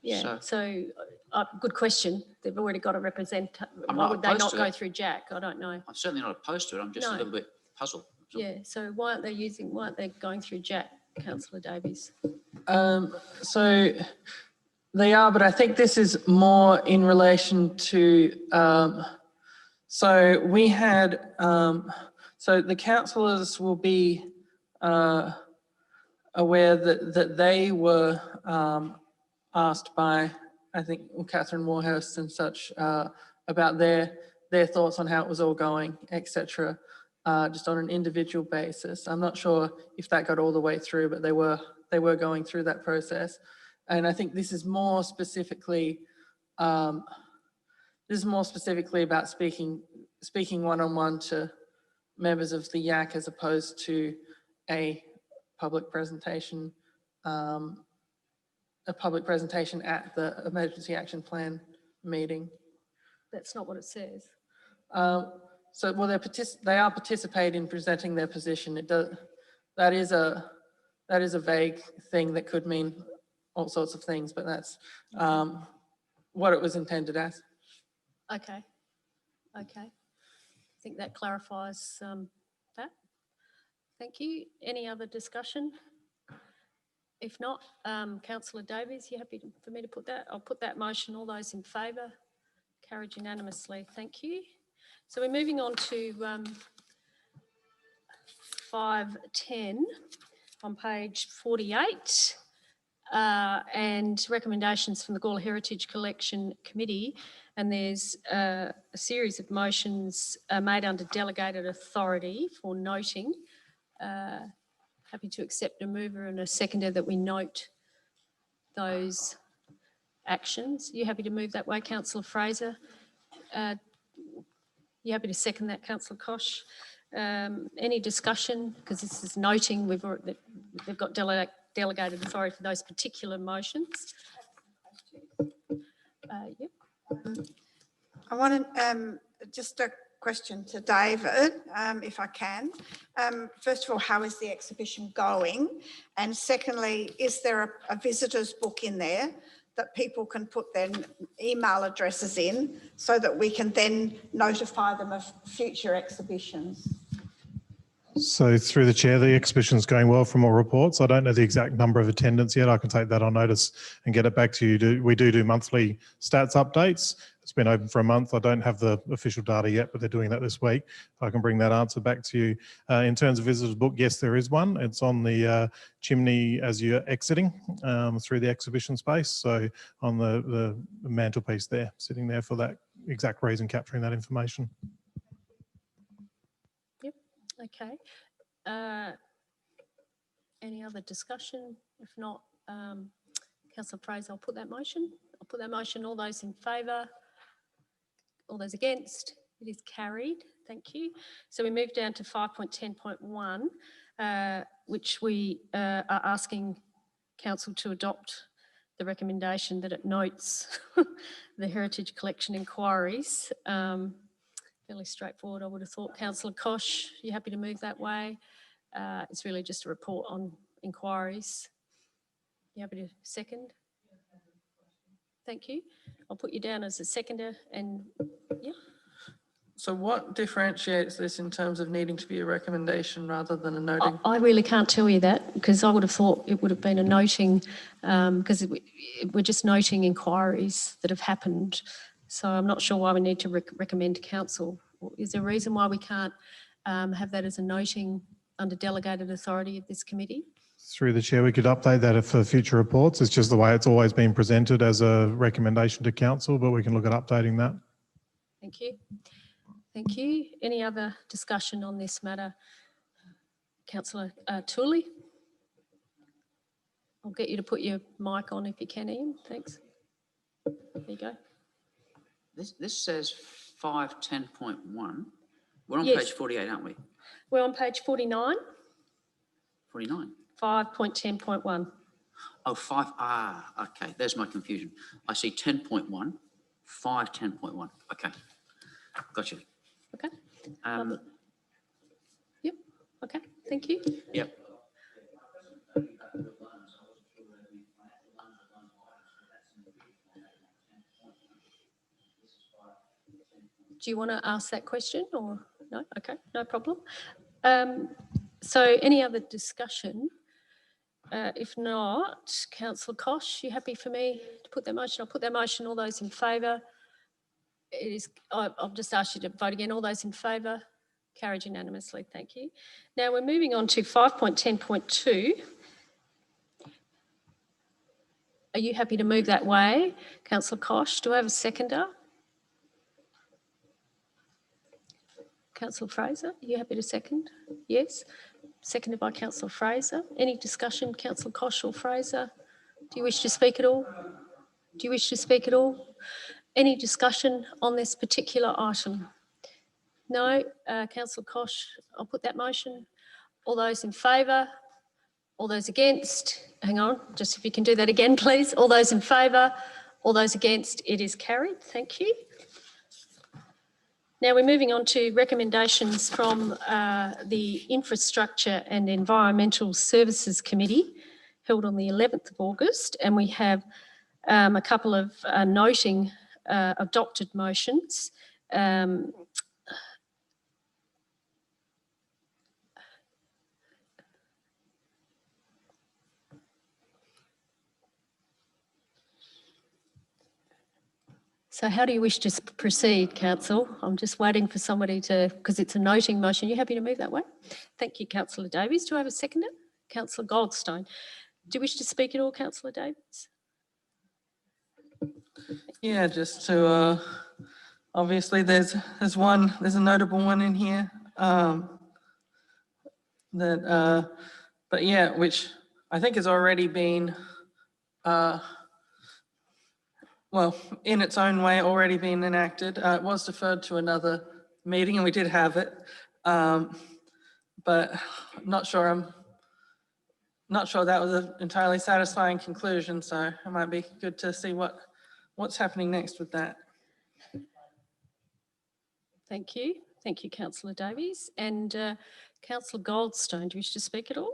Yeah. So good question. They've already got a representative. I'm Why not would they opposed not to go it. through Jack? I don't know. I'm certainly not opposed to it. I'm just a No. little bit puzzled. Yeah. So why aren't they going through Jack, Councillor Davies? So they are, but I think this is more in relation to, so we had, so the councillors will be aware that they were asked by, I think, Catherine Warhurst and such about their thoughts on how it was all going, etc. Just on an individual basis. I'm not sure if that got all the way through, but they were going through that process. And I think this is more specifically, about speaking one-on-one to members of the YAC as opposed to a public presentation, at the Emergency Action Plan meeting. That's not what it says. So, well, they are participating in presenting their position. That is a vague thing that could mean all sorts of things, but that's what it was intended as. Okay. Okay. think that clarifies that. Thank you. Any other discussion? If not, Councillor Davies, you happy for me to put that? I'll put that motion. All those in favour? Carried unanimously. Thank you. So we're moving on to 5.10 on page 48 and recommendations from the Gawler Heritage Collection Committee. And there's a series of motions made under delegated authority for noting. Happy to accept a mover and a seconder that we note those actions. You happy to move that way, Councillor Fraser? You happy to second that, Councillor Koch? Any discussion? Because this is noting they've got delegated authority for those particular motions. Yep. I want to just a question to David, if I can. First of all, how is the exhibition going? And secondly, is there a visitor's book in there that people can put their email addresses in so that we can then notify them of future exhibitions? So through the chair, the exhibition's going well from all reports. I don't know the exact number of attendance yet. I can take that on notice and get it back to you. We do monthly stats updates. It's been open for a month. I don't have the official data yet, but they're doing that this week. I can bring that answer back to you. In terms of visitors book, yes, there is one. It's on the chimney as you're exiting through the exhibition space. So on the mantelpiece there, sitting there for that exact reason, capturing that information. Okay. Any other discussion? If not, Councillor Fraser, I'll put that motion. I'll put that motion. All those in favour? All those against? It is carried. Thank you. So we move down to 5.10.1, which we are asking Council to adopt the recommendation that it notes the Heritage Collection inquiries. Fairly straightforward, I would have thought. Councillor Koch, you happy to move that way? It's really just a report on inquiries. You happy to second? Thank you. I'll put you down as a seconder and yeah. So what differentiates this in terms of needing to be a recommendation rather than a noting? I really can't tell you that because I would have thought it would have been a noting because we're just noting inquiries that have happened. So I'm not sure why we need to recommend to council. Is there a reason why we can't have that as a noting under delegated authority of this committee? Through the chair, we could update that for future reports. It's just the way it's always been presented as a recommendation to council, but we can look at updating that. Thank you. Thank you. Any other discussion on this matter? Councillor Tooley? I'll get you to put your mic on if you can, Ian. Thanks. There you go. This says 5.10.1. We're on Yes. page 48, aren't we? We're on page 49, 49. 5.10.1. Oh, 5. Okay. There's my confusion. I see 10.1, 5.10.1. Okay. Gotcha. Okay. Yep. Okay. Thank you. Yep. Do you want to ask that question or no? Okay, no problem. So any other discussion? If not, Councillor Koch, you happy for me to put that motion? I'll put that motion. All those in favour? It is. I'll just ask you to vote again. All those in favour? Carried unanimously. Thank you. Now we're moving on to 5.10.2. Are you happy to move that way, Councillor Koch? Do I have a seconder? Councillor Fraser, are you happy to second? Yes. Seconded by Councillor Fraser. Any discussion, Councillor Koch or Fraser? Do you wish to speak at all? Do you wish to speak at all? Any discussion on this particular item? No. Councillor Koch, I'll put that motion. All those in favour? All those against? Hang on, just if you can do that again, please. All those in favour? All those against? It is carried. Thank you. Now we're moving on to recommendations from the Infrastructure and Environmental Services Committee held on the 11th of August, and we have a couple of noting adopted motions. So how do you wish to proceed, council? I'm just waiting for somebody to, because it's a noting motion. You happy to move that way? Thank you, councillor Davies. Do I have a seconder? Councillor Goldstein. Do you wish to speak at all, councillor Davies? Yeah, just to, obviously there's a notable one in here, but yeah, which I think has already been, well, in its own way, already been enacted. It was deferred to another meeting and we did have it, but not sure that was an entirely satisfying conclusion. So it might be good to see what's happening next with that. Thank you. Thank you, councillor Davies. And councillor Goldstein, do you wish to speak at all?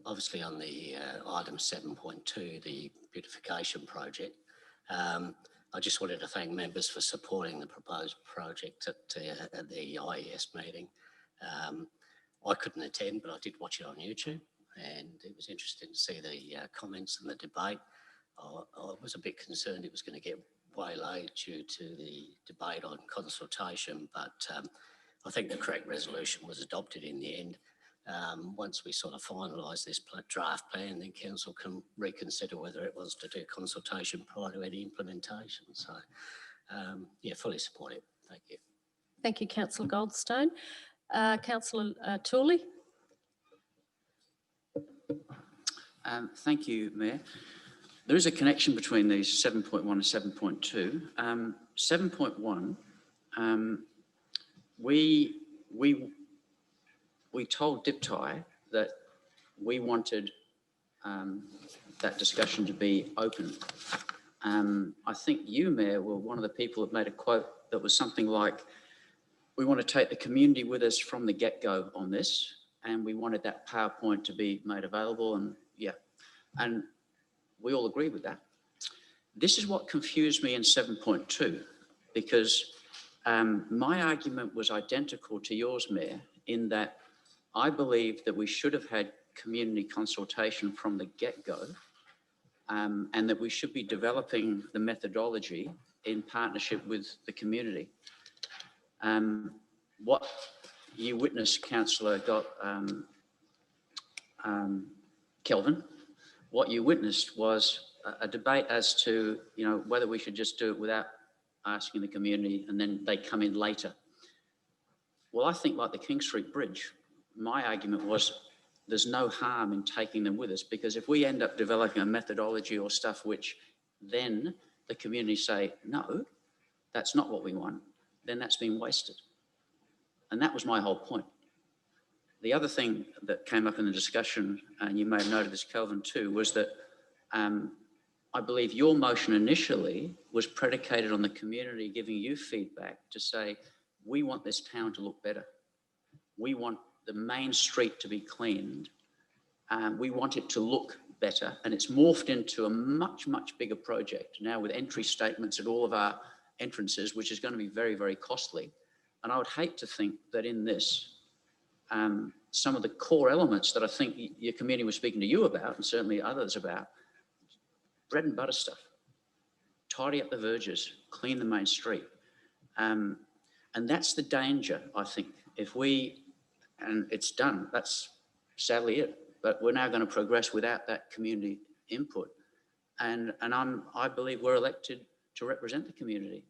Obviously on the item 7.2, the beautification project, I just wanted to thank members for supporting the proposed project at the IES meeting. I couldn't attend, but I did watch it on YouTube and it was interesting to see the comments and the debate. I was a bit concerned it was going to get waylaid due to the debate on consultation, but I think the correct resolution was adopted in the end. Once we sort of finalise this draft plan, then council can reconsider whether it wants to do consultation prior to any implementation. So, yeah, fully support it. Thank you. Thank you, councillor Goldstein. Councillor Tooley. Thank you, Mayor. There is a connection between these 7.1 and 7.2. 7.1, we told DIPTI that we wanted that discussion to be open. I think you, Mayor, were one of the people that made a quote that was something like, we want to take the community with us from the get-go on this, and we wanted that PowerPoint to be made available, and yeah, and we all agree with that. This is what confused me in 7.2, because my argument was identical to yours, Mayor, in that I believe that we should have had community consultation from the get-go, and that we should be developing the methodology in partnership with the community. What you witnessed, Councillor Kelvin, what you witnessed was a debate as to, you know, whether we should just do it without asking the community and then they come in later. Well, I think like the King Street Bridge, my argument was there's no harm in taking them with us, because if we end up developing a methodology or stuff which then the community say, no, that's not what we want, then that's been wasted. And that was my whole point. The other thing that came up in the discussion, and you may have noted this, Kelvin, too, was that I believe your motion initially was predicated on the community giving you feedback to say, we want this town to look better. We want the main street to be cleaned. We want it to look better. And it's morphed into a much, much bigger project now with entry statements at all of our entrances, which is going to be very, very costly. And I would hate to think that in this, some of the core elements that I think your community was speaking to you about, and certainly others about, bread and butter stuff, tidy up the verges, clean the main street. And that's the danger, I think. If we, and it's done, that's sadly it, but we're now going to progress without that community input. And I believe we're elected to represent the community.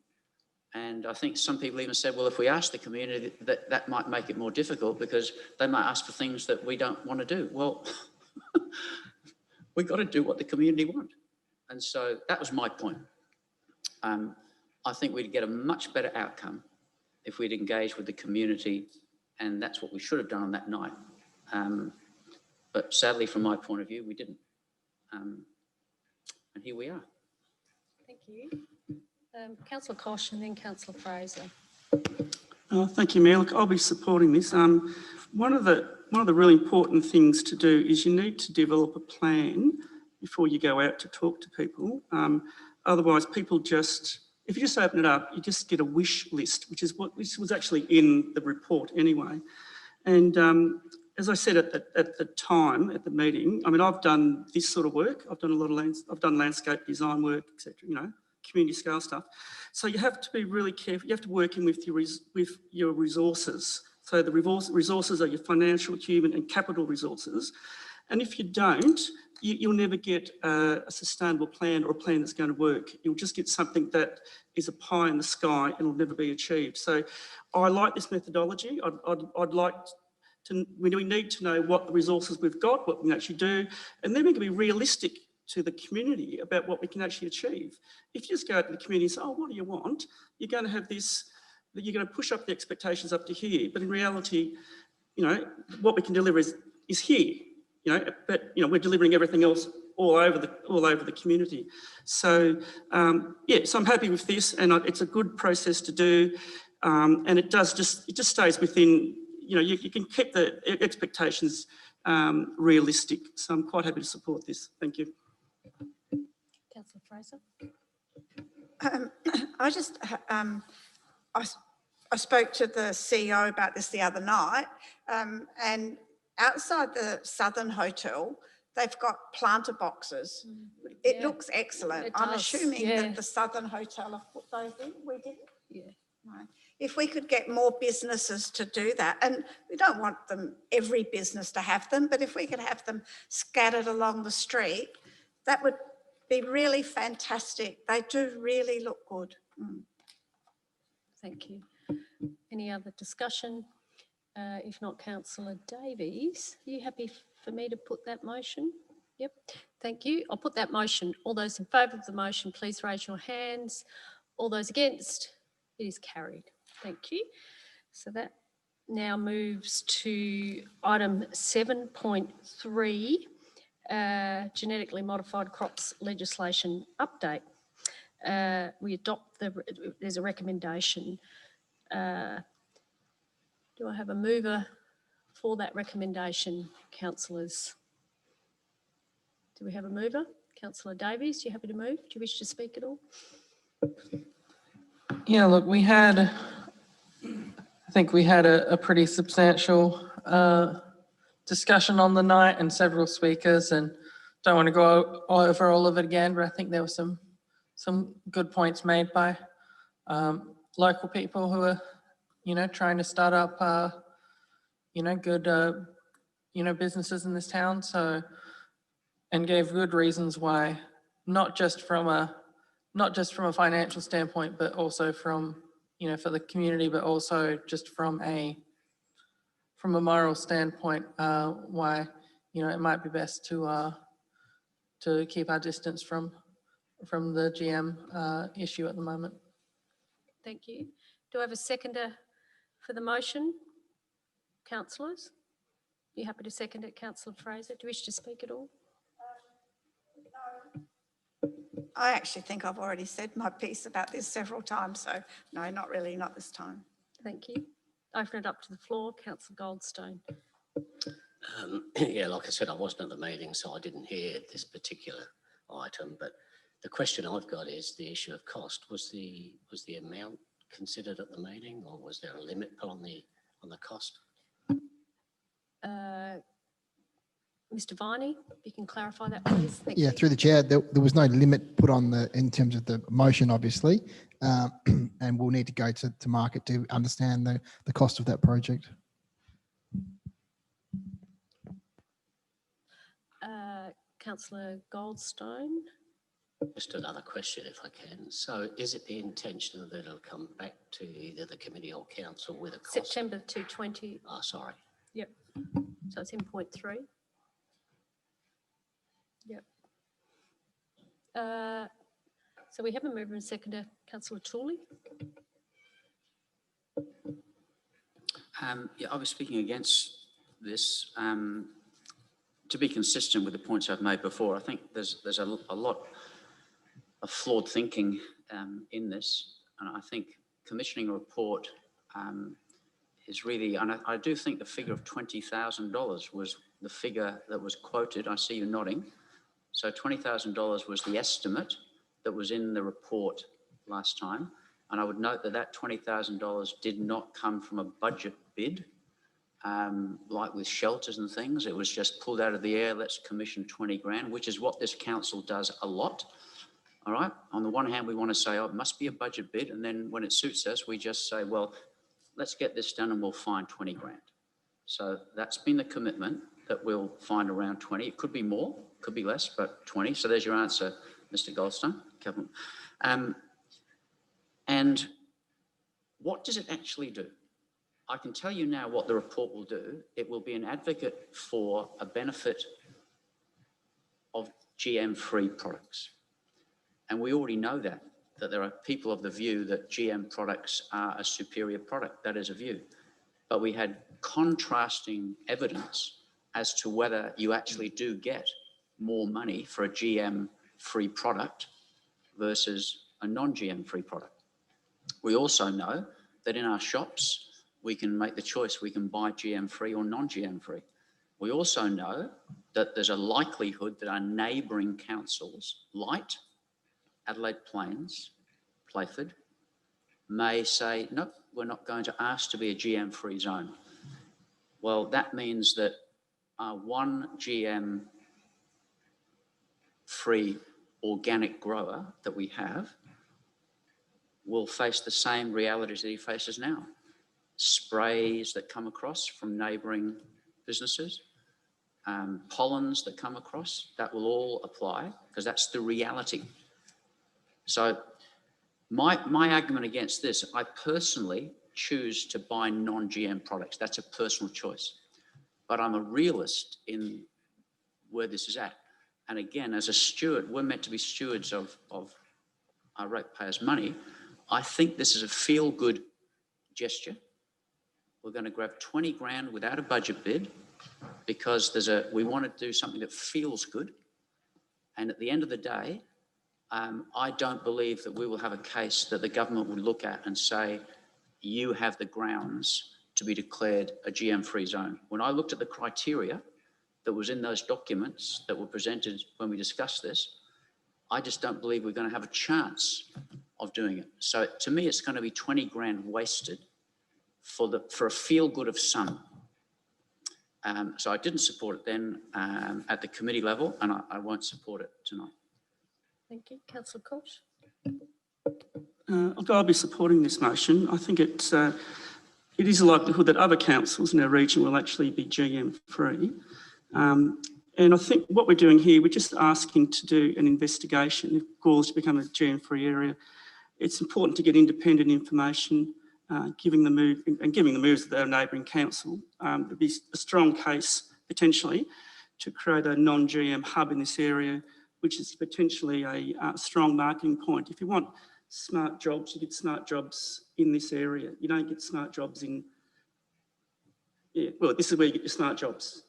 And I think some people even said, well, if we ask the community, that might make it more difficult because they might ask for things that we don't want to do. Well, we've got to do what the community want. And so that was my point. I think we'd get a much better outcome if we'd engaged with the community, and that's what we should have done on that night. But sadly, from my point of view, we didn't. And here we are. Thank you. Councillor Koch and then Councillor Fraser. Thank you, Mayor. Look, I'll be supporting this. One of the really important things to do is you need to develop a plan before you go out to talk to people. Otherwise, people just, if you just open it up, you just get a wish list, which was actually in the report anyway. And as I said at the time, at the meeting, I mean, I've done this sort of work. I've done a lot of I've done landscape design work, etc. You know, community scale stuff. So you have to be really careful. You have to work in with your resources. So the resources are your financial, human, and capital resources. And if you don't, you'll never get a sustainable plan or a plan that's going to work. You'll just get something that is a pie in the sky and will never be achieved. So I like this methodology. I'd like to, we need to know what the resources we've got, what we can actually do, and then we can be realistic to the community about what we can actually achieve. If you just go out to the community and say, oh, what do you want? You're going to have this, you're going to push up the expectations up to here. But in reality, you know, what we can deliver is here. You know, but you know, we're delivering everything else all over the community. So yeah, so I'm happy with this, and it's a good process to do, and it just stays within. You know, you can keep the expectations realistic. So I'm quite happy to support this. Thank you. Councillor Fraser. I spoke to the CEO about this the other night, and outside the Southern Hotel, they've got planter boxes. It looks excellent. It I'm does, assuming yeah. that the Southern Hotel have put those in. We didn't. Yeah. No. If we could get more businesses to do that, and we don't want them, every business to have them, but if we could have them scattered along the street, that would be really fantastic. They do really look good. Thank you. Any other discussion? If not, Councillor Davies, are you happy for me to put that motion? Yep, thank you. I'll put that motion. All those in favour of the motion, please raise your hands. All those against, it is carried. Thank you. So that now moves to item 7.3, genetically modified crops legislation update. We adopt there's a recommendation. Do I have a mover for that recommendation, councillors? Do we have a mover? Councillor Davies, are you happy to move? Do you wish to speak at all? Yeah, look, I think we had a pretty substantial discussion on the night and several speakers, and don't want to go over all of it again, but I think there were some good points made by local people who are, you know, trying to start up, you know, good, you know, businesses in this town. So, and gave good reasons why, not just from a financial standpoint, but also from, you know, for the community, but also just from a moral standpoint, why, you know, it might be best to keep our distance from the GM issue at the moment. Thank you. Do I have a seconder for the motion? Councillors? Are you happy to second it, Councillor Fraser? Do you wish to speak at all? I actually think I've already said my piece about this several times, so no, not really, not this time. Thank you. Open it up to the floor. Councillor Goldstone. Yeah, like I said, I wasn't at the meeting, so I didn't hear this particular item, but the question I've got is the issue of cost. Was the amount considered at the meeting, or was there a limit put on the cost? Mr. Viney, if you can clarify that, please. Thank Yeah, you. through the chair, there was no limit put on in terms of the motion, obviously, and we'll need to go to market to understand the cost of that project. Councillor Goldstone. Just another question, if I can. So is it the intention that it'll come back to either the committee or council with a cost? September 2020. Oh, sorry. Yep. So it's in point 3. Yep. So we have a mover and seconder, Councillor Tooley. Yeah, I was speaking against this to be consistent with the points I've made before. I think there's a lot of flawed thinking in this, and I think commissioning a report is really, and I do think the figure of $20,000 was the figure that was quoted. I see you nodding. So $20,000 was the estimate that was in the report last time. And I would note that that $20,000 did not come from a budget bid. like with shelters and things, it was just pulled out of the air, let's commission 20 grand, which is what this council does a lot. All right. On the one hand, we want to say, oh, it must be a budget bid. And then when it suits us, we just say, well, let's get this done and we'll find 20 grand. So that's been the commitment, that we'll find around 20. It could be more, could be less, but 20. So there's your answer, Mr. Goldstone. And what does it actually do? I can tell you now what the report will do. It will be an advocate for a benefit of GM-free products. And we already know that there are people of the view that GM products are a superior product. That is a view. But we had contrasting evidence as to whether you actually do get more money for a GM-free product versus a non-GM-free product. We also know that in our shops, we can make the choice. We can buy GM-free or non-GM-free. We also know that there's a likelihood that our neighbouring councils, Light, Adelaide Plains, Playford, may say, nope, we're not going to ask to be a GM-free zone. Well, that means that our one GM-free organic grower that we have will face the same realities that he faces now. Sprays that come across from neighbouring businesses, pollens that come across, that will all apply because that's the reality. So my argument against this, I personally choose to buy non-GM products. That's a personal choice. But I'm a realist in where this is at. And again, as a steward, we're meant to be stewards of our ratepayers' money. I think this is a feel-good gesture. We're going to grab 20 grand without a budget bid because we want to do something that feels good. And at the end of the day, I don't believe that we will have a case that the government would look at and say, you have the grounds to be declared a GM-free zone. When I looked at the criteria that was in those documents that were presented when we discussed this, I just don't believe we're going to have a chance of doing it. So to me, it's going to be 20 grand wasted for a feel good of some. So I didn't support it then at the committee level, and I won't support it tonight. Thank you. Councillor Koch. I'll be supporting this motion. I think it is a likelihood that other councils in our region will actually be GM-free. And I think what we're doing here, we're just asking to do an investigation. If Gawler's to become a GM-free area, it's important to get independent information, giving the moves of our neighbouring council. There'd be a strong case potentially to create a non-GM hub in this area, which is potentially a strong marketing point. If you want smart jobs, you get smart jobs in this area. You don't get smart jobs in, well, this is where you get your smart jobs.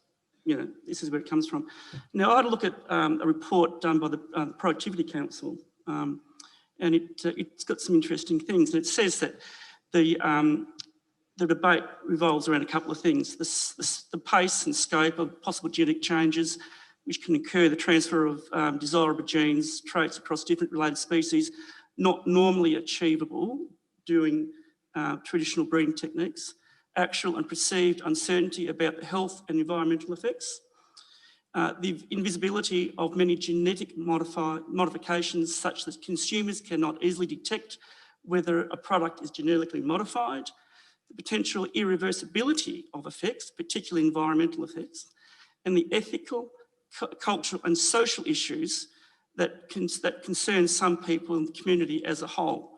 You know, this is where it comes from. Now, I had a look at a report done by the Productivity Council, and it's got some interesting things. And it says that the debate revolves around a couple of things: the pace and scope of possible genetic changes, which can occur, the transfer of desirable genes, traits across different related species, not normally achievable doing traditional breeding techniques, actual and perceived uncertainty about the health and environmental effects, the invisibility of many genetic modifications such that consumers cannot easily detect whether a product is genetically modified, the potential irreversibility of effects, particularly environmental effects, and the ethical, cultural and social issues that concern some people in the community as a whole.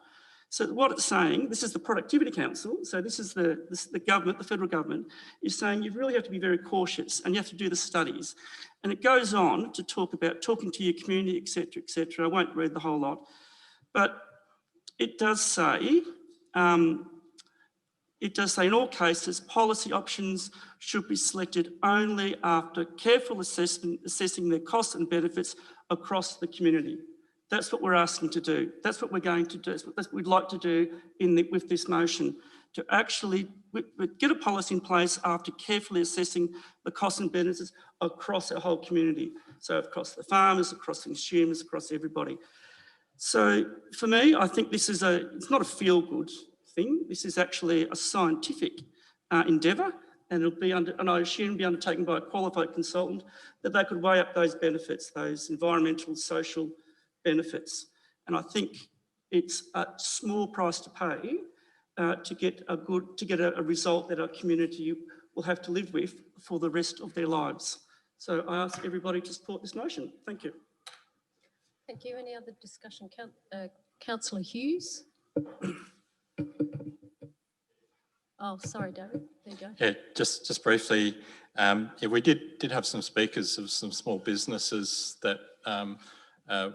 So what it's saying, this is the Productivity Council, so this is the government, the federal government, is saying you really have to be very cautious and you have to do the studies. And it goes on to talk about talking to your community, et cetera. I won't read the whole lot, but it does say in all cases, policy options should be selected only after careful assessing their costs and benefits across the community. That's what we're asking to do. That's what we're going to do. That's what we'd like to do with this motion, to actually get a policy in place after carefully assessing the costs and benefits across our whole community. So across the farmers, across the consumers, across everybody. So for me, I think this is it's not a feel-good thing. This is actually a scientific endeavour, and and I assume be undertaken by a qualified consultant, that they could weigh up those benefits, those environmental, social benefits. And I think it's a small price to pay to get a result that our community will have to live with for the rest of their lives. So I ask everybody to support this motion. Thank you. Thank you. Any other discussion? Councillor Hughes? Oh, sorry, David. There you go. Yeah, just briefly, yeah, we did have some speakers of some small businesses that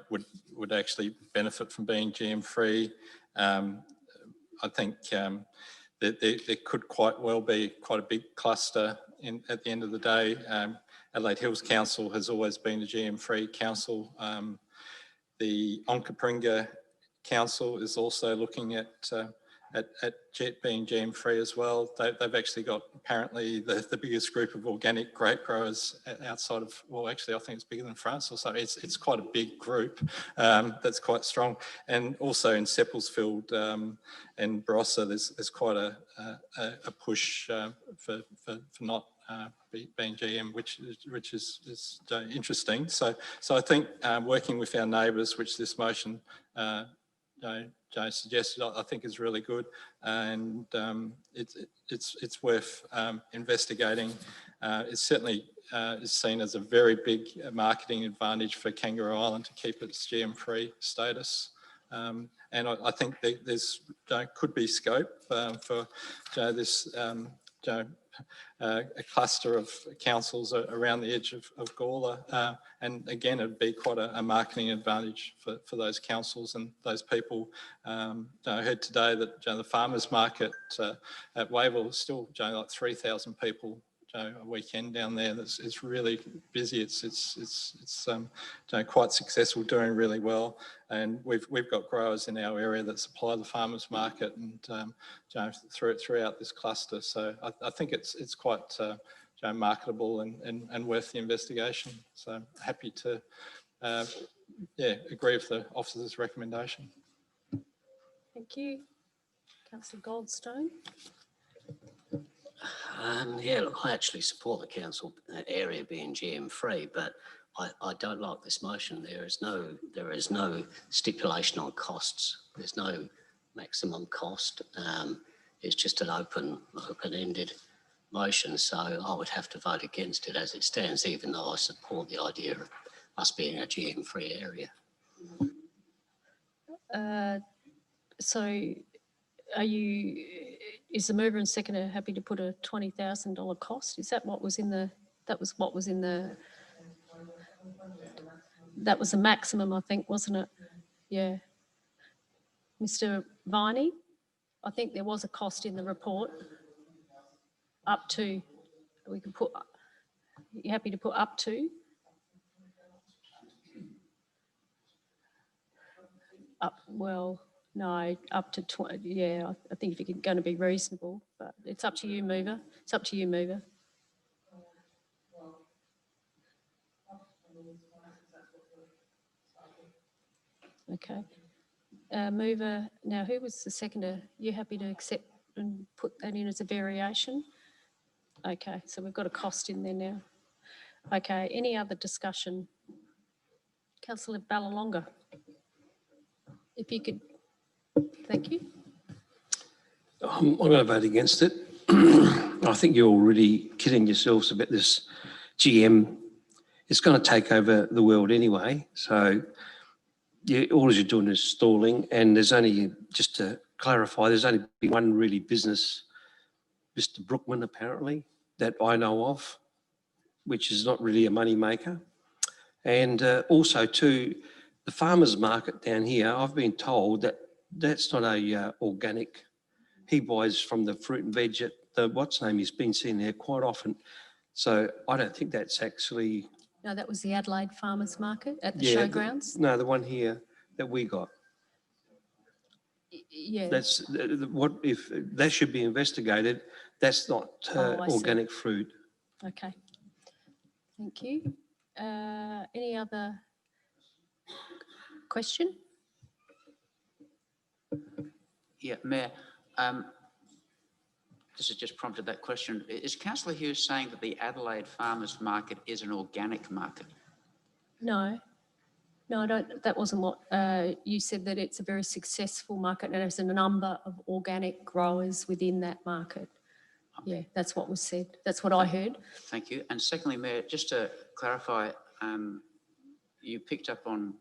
would actually benefit from being GM free. I think there could quite well be quite a big cluster at the end of the day. Adelaide Hills Council has always been a GM free council. The Onkaparinga Council is also looking at Jet being GM free as well. They've actually got apparently the biggest group of organic grape growers outside of, well, actually I think it's bigger than France or so. It's quite a big group that's quite strong. And also in Seppelsfield and Barossa, there's quite a push for not being GM, which is interesting. So I think working with our neighbours, which this motion Jay suggested, I think is really good, and it's worth investigating. It certainly is seen as a very big marketing advantage for Kangaroo Island to keep its GM-free status. And I think there's could be scope for this a cluster of councils around the edge of Gawler, and again it'd be quite a marketing advantage for those councils and those people. I heard today that the farmers market at Wavell is still like 3,000 people a weekend down there. It's really busy. It's quite successful, doing really well, and we've got growers in our area that supply the farmers market and throughout this cluster. So I think it's quite marketable and worth the investigation. So happy to agree with the officer's recommendation. Thank you. Councillor Goldstone? Yeah, look, I actually support the council area being GM free, but I don't like this motion. There is no stipulation on costs. There's no maximum cost. It's just an open-ended motion. So I would have to vote against it as it stands, even though I support the idea of us being a GM free area. So is the mover and seconder happy to put a $20,000 cost? Is that what was in the, that was the maximum, I think, wasn't it? Yeah. Mr. Viney, I think there was a cost in the report up to, we can put, you happy to put up to? Well, no, up to 20, yeah, I think if you're going to be reasonable, but it's up to you, mover. It's up to you, mover. Okay. Mover, now who was the seconder? You happy to accept and put that in as a variation? Okay, so we've got a cost in there now. Okay, any other discussion? Councillor Ballalonga, if you could. Thank you. I'm going to vote against it. I think you're already kidding yourselves about this GM. It's going to take over the world anyway. So all you're doing is stalling. And there's only, just to clarify, there's only been one really business, Mr. Brookman apparently, that I know of, which is not really a money maker. And also too, the farmers market down here, I've been told that that's not a organic. He buys from the fruit and veg at the he's been seen there quite often. So I don't think that's actually. No, that was the Adelaide Farmers Market at the showgrounds. No, the one here that we got. Yeah. That's what if that should be investigated. That's not organic fruit. Okay. Thank you. Any other question? Yeah, Mayor. this has just prompted that question. Is Councillor Hughes saying that the Adelaide Farmers Market is an organic market? No, no, I don't. That wasn't what you said, that it's a very successful market and there's a number of organic growers within that market. Yeah, that's what was said. That's what I heard. Thank you. And secondly, Mayor, just to clarify, you picked up on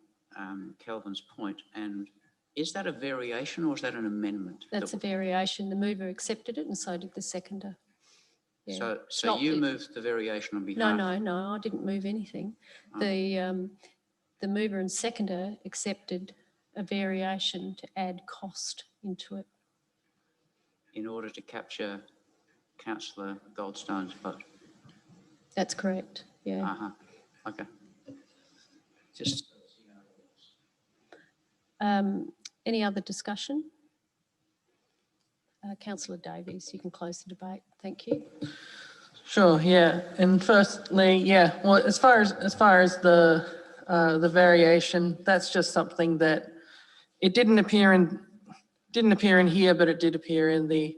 Kelvin's point, and is that a variation or is that an amendment? That's a variation. The mover accepted it and so did the seconder. Yeah. So you moved the variation on behalf? No, I didn't move anything. The mover and seconder accepted a variation to add cost into it. In order to capture Councillor Goldstone's vote? That's correct, yeah. Okay. Just. Any other discussion? Councillor Davies, you can close the debate. Thank you. Sure, yeah. And firstly, yeah, well, as far as the variation, that's just something that it didn't appear in here, but it did appear in the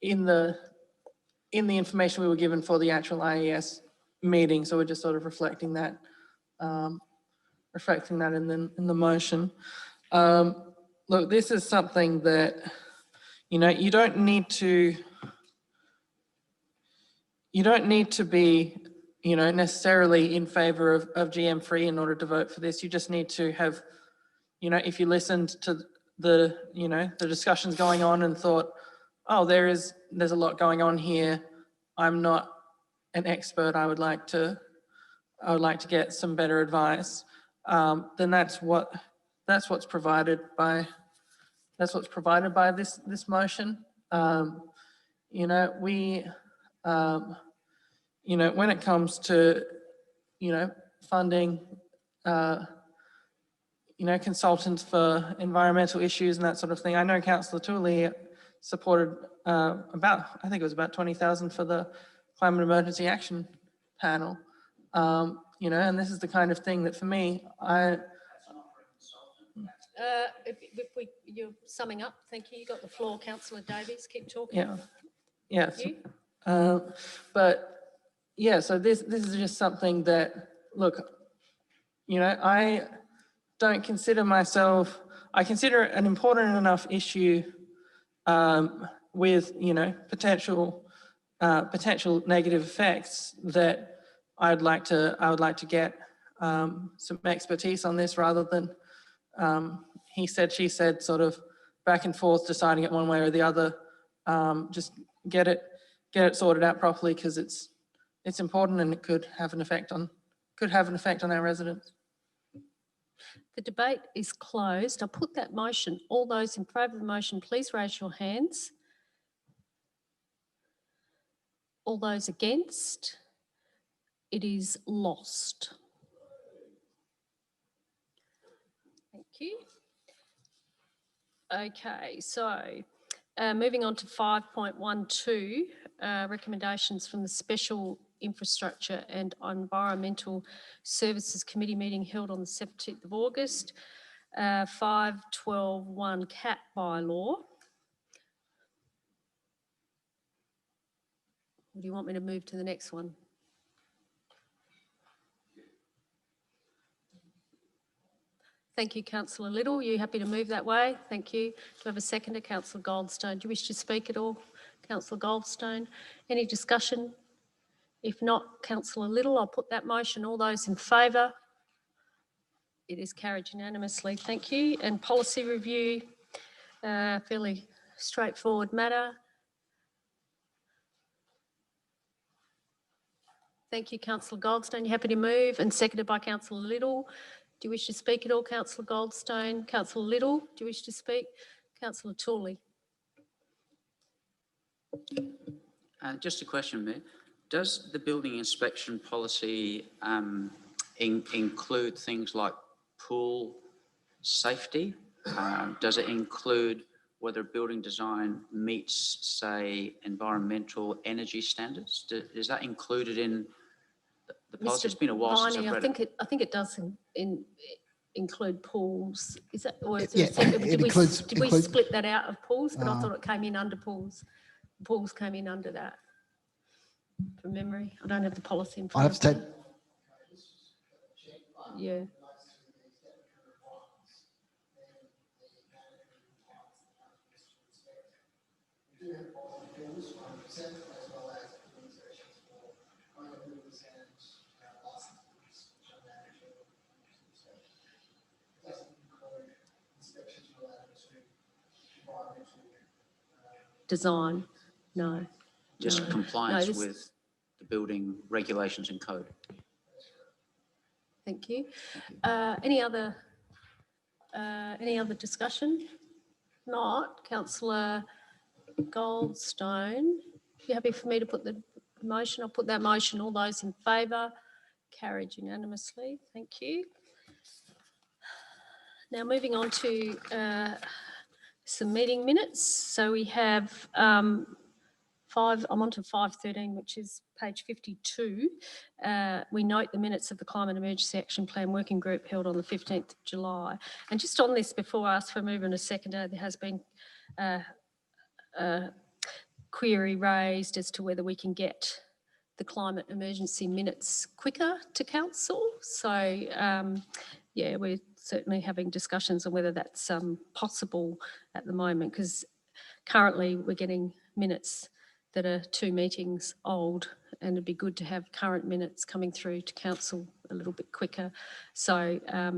information we were given for the actual IES meeting. So we're just sort of reflecting that in the motion. Look, this is something that, you don't need to be, necessarily in favor of GM free in order to vote for this. You just need to have, if you listened to the discussions going on and thought, oh, there's a lot going on here. I'm not an expert. I would like to get some better advice. Then that's what's provided by this motion. When it comes to funding consultants for environmental issues and that sort of thing, I know Councillor Tooley supported I think it was about 20,000 for the Climate Emergency Action Panel. And this is the kind of thing that for me, you're summing up. Thank you. You got the floor, Councillor Davies. Keep talking. Yeah. But yeah, so this is just something that, look, I don't consider myself, I consider it an important enough issue with, potential negative effects that I would like to get some expertise on this rather than he said, she said, sort of back and forth, deciding it one way or the other. Just get it sorted out properly, because it's important and it could have an effect on our residents. The debate is closed. I'll put that motion. All those in favour of the motion, please raise your hands. All those against? It is lost. Thank you. Okay, so moving on to 5.12, recommendations from the Special Infrastructure and Environmental Services Committee meeting held on the 17th of August, 5.12.1 CAT bylaw. Or do you want me to move to the next one? Thank you, Councillor Little. Are you happy to move that way? Thank you. Do I have a seconder? Councillor Goldstone. Do you wish to speak at all? Councillor Goldstone. Any discussion? If not, Councillor Little, I'll put that motion. All those in favour? It is carried unanimously. Thank you. And policy review, fairly straightforward matter. Thank you, Councillor Goldstone. You happy to move? And seconded by Councillor Little. Do you wish to speak at all, Councillor Goldstone? Councillor Little, do you wish to speak? Councillor Tooley. Just a question, Mayor. Does the building inspection policy include things like pool safety? Does it include whether building design meets, say, environmental energy standards? Is that included in the policy? It's been a while since I've read it. I think it does include pools. Is that, or is Yeah, it separate? it Did we includes- split that out of pools? But I thought it came in under pools. Pools came in under that. From memory, I don't have the policy in I front have to of take, me. Yeah. Design, no. Just No. compliance this- with the building regulations and code. Thank you. Any other discussion? Not, councillor Goldstone. You happy for me to put the motion? I'll put that motion. All those in favour? Carried unanimously. Thank you. Now moving on to some meeting minutes. So we have I'm on to 513, which is page 52. We note the minutes of the Climate Emergency Action Plan Working Group held on the 15th of July. And just on this, before I ask for a mover and a seconder, there has been a query raised as to whether we can get the climate emergency minutes quicker to council. So yeah, we're certainly having discussions on whether that's possible at the moment, because currently we're getting minutes that are 2 meetings old, and it'd be good to have current minutes coming through to council a little bit quicker. So I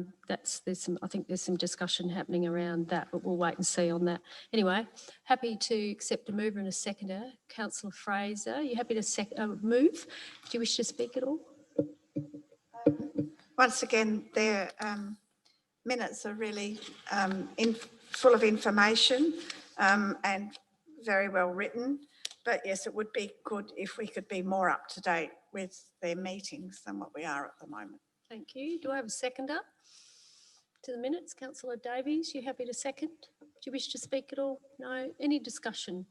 think there's some discussion happening around that, but we'll wait and see on that. Anyway, happy to accept a mover and a seconder. Councillor Fraser, you happy to move? Do you wish to speak at all? Once again, their minutes are really full of information and very well written. But yes, it would be good if we could be more up to date with their meetings than what we are at the moment. Thank you. Do I have a seconder to the minutes? Councillor Davies, you happy to second? Do you wish to speak at all? No? Any discussion?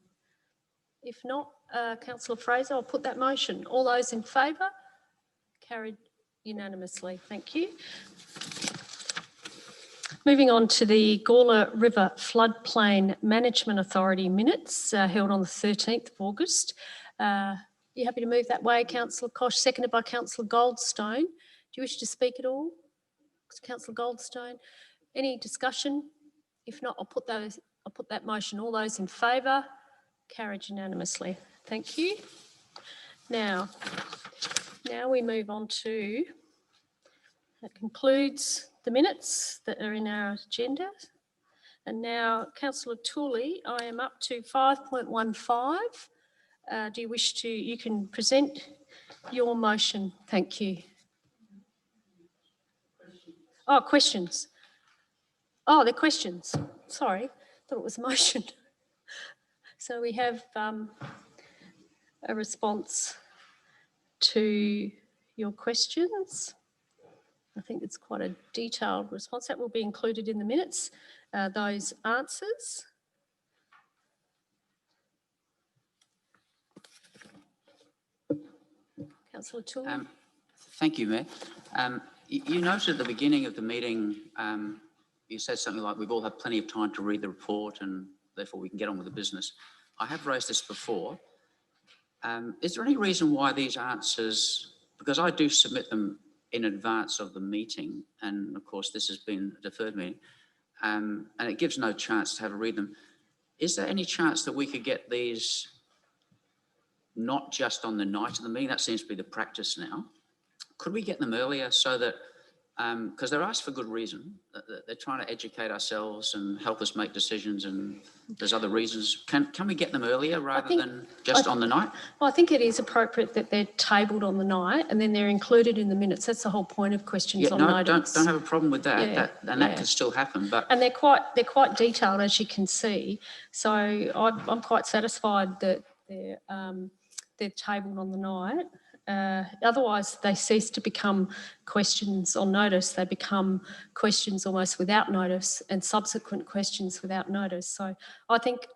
If not, Councillor Fraser, I'll put that motion. All those in favour? Carried unanimously. Thank you. Moving on to the Gawler River Floodplain Management Authority minutes held on the 13th of August. You happy to move that way, Councillor Koch, seconded by Councillor Goldstone. Do you wish to speak at all? Councillor Goldstone, any discussion? If not, I'll put that motion. All those in favour? Carried unanimously. Thank you. Now we move on to, that concludes the minutes that are in our agenda. And now, Councillor Tooley, I am up to 5.15. Do you wish to, you can present your motion. Thank you. Oh, questions. Oh, they're questions. Sorry, thought it was a motion. So we have a response to your questions. I think it's quite a detailed response that will be included in the minutes, those answers. Councillor Tooley. Thank you, Mayor. You noted at the beginning of the meeting, you said something like, we've all had plenty of time to read the report and therefore we can get on with the business. I have raised this before. Is there any reason why these answers, because I do submit them in advance of the meeting, and of course this has been a deferred meeting, and it gives no chance to have a read them. Is there any chance that we could get these not just on the night of the meeting? That seems to be the practice now. Could we get them earlier so that, because they're asked for good reason, they're trying to educate ourselves and help us make decisions, and there's other reasons. Can we get them earlier rather than just on the night? Well, I think it is appropriate that they're tabled on the night and then they're included in the minutes. That's the whole point of questions on notice. Don't have a problem with that. Yeah, That can still happen. But and they're quite detailed, as you can see. So I'm quite satisfied that they're tabled on the night. Otherwise, they cease to become questions on notice. They become questions almost without notice and subsequent questions without notice. So I think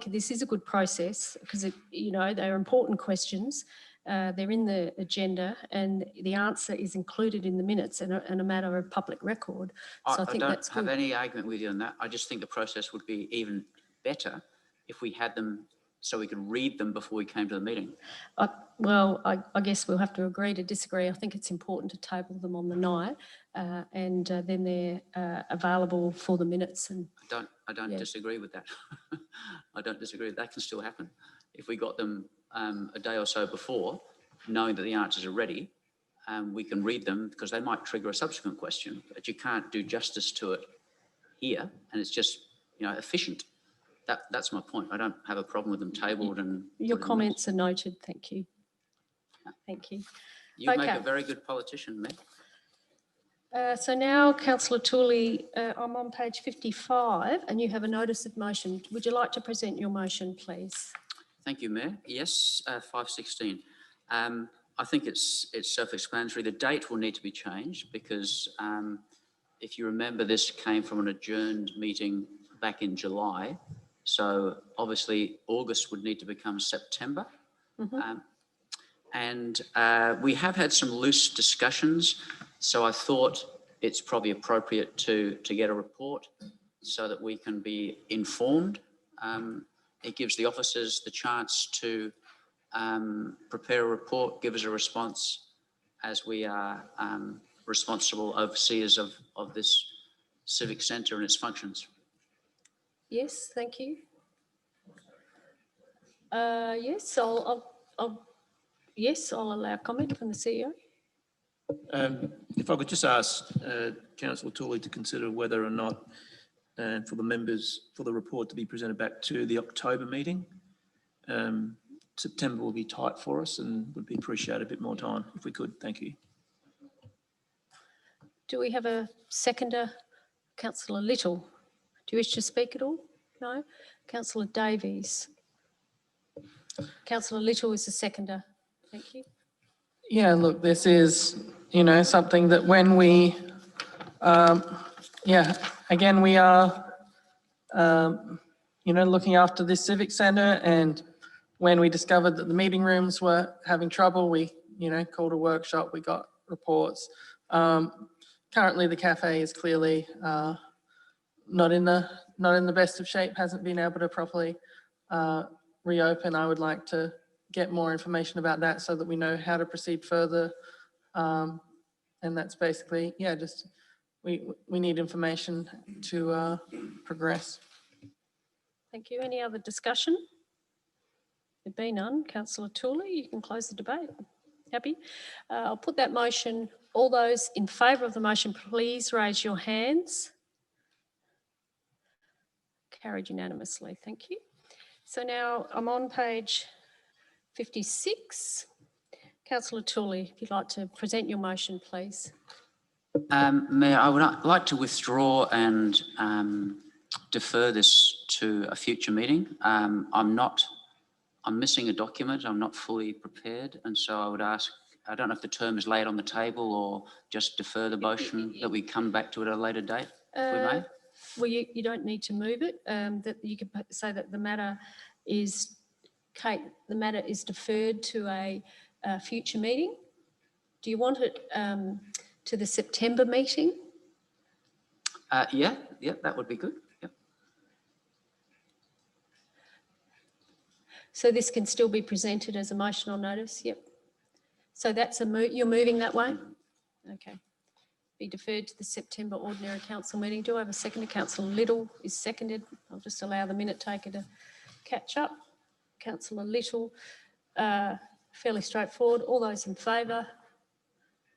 this is a good process because they're important questions, They're in the agenda and the answer is included in the minutes and a matter of public record. So I think that's I don't have good. any argument with you on that. I just think the process would be even better if we had them so we could read them before we came to the meeting. Well, I guess we'll have to agree to disagree. I think it's important to table them on the night and then they're available for the minutes. And I don't Yeah. disagree with that. I don't disagree. That can still happen. If we got them a day or so before, knowing that the answers are ready, we can read them because they might trigger a subsequent question, but you can't do justice to it here. And it's just, efficient. That's my point. I don't have a problem with them tabled and. your put in the comments are noted. Thank you. Thank you. minutes. You make Okay. a very good politician, Meg. So now, councillor Tooley, I'm on page 55 and you have a notice of motion. Would you like to present your motion, please? Thank you, Mayor. Yes, 516. I think it's self-explanatory. The date will need to be changed because if you remember, this came from an adjourned meeting back in July. So obviously August would need to become September. And we have had some loose discussions. So I thought it's probably appropriate to get a report so that we can be informed. It gives the officers the chance to prepare a report, give us a response as we are responsible overseers of this civic centre and its functions. Yes, thank you. Yes, I'll allow comment from the CEO. If I could just ask Councillor Tooley to consider whether or not for the members for the report to be presented back to the October meeting. September will be tight for us and would be appreciate a bit more time if we could. Thank you. Do we have a seconder? Councillor Little, do you wish to speak at all? No? Councillor Davies. Councillor Little is the seconder. Thank you. Yeah, look, this is, something that when we, again, we are, looking after this civic centre, and when we discovered that the meeting rooms were having trouble, we, called a workshop, we got reports. Currently the cafe is clearly not in the best of shape, hasn't been able to properly reopen. I would like to get more information about that so that we know how to proceed further. And that's basically, just we need information to progress. Thank you. Any other discussion? There be none. Councillor Tooley, you can close the debate. Happy? I'll put that motion. All those in favour of the motion, please raise your hands. Carried unanimously. Thank you. So now I'm on page 56. Councillor Tooley, if you'd like to present your motion, please. Mayor, I would like to withdraw and defer this to a future meeting. I'm missing a document. I'm not fully prepared. And so I would ask, I don't know if the term is laid on the table or just defer the motion that we come back to at a later date, if we may. Well, you don't need to move it. That you could say that the matter is, Kate, the matter is deferred to a future meeting. Do you want it to the September meeting? Yeah, that would be good. Yep. So this can still be presented as a motion on notice? Yep. So that's you're moving that way? Okay. Be deferred to the September ordinary council meeting. Do I have a seconder? Councillor Little is seconded. I'll just allow the minute taker to catch up. Councillor Little, fairly straightforward. All those in favour?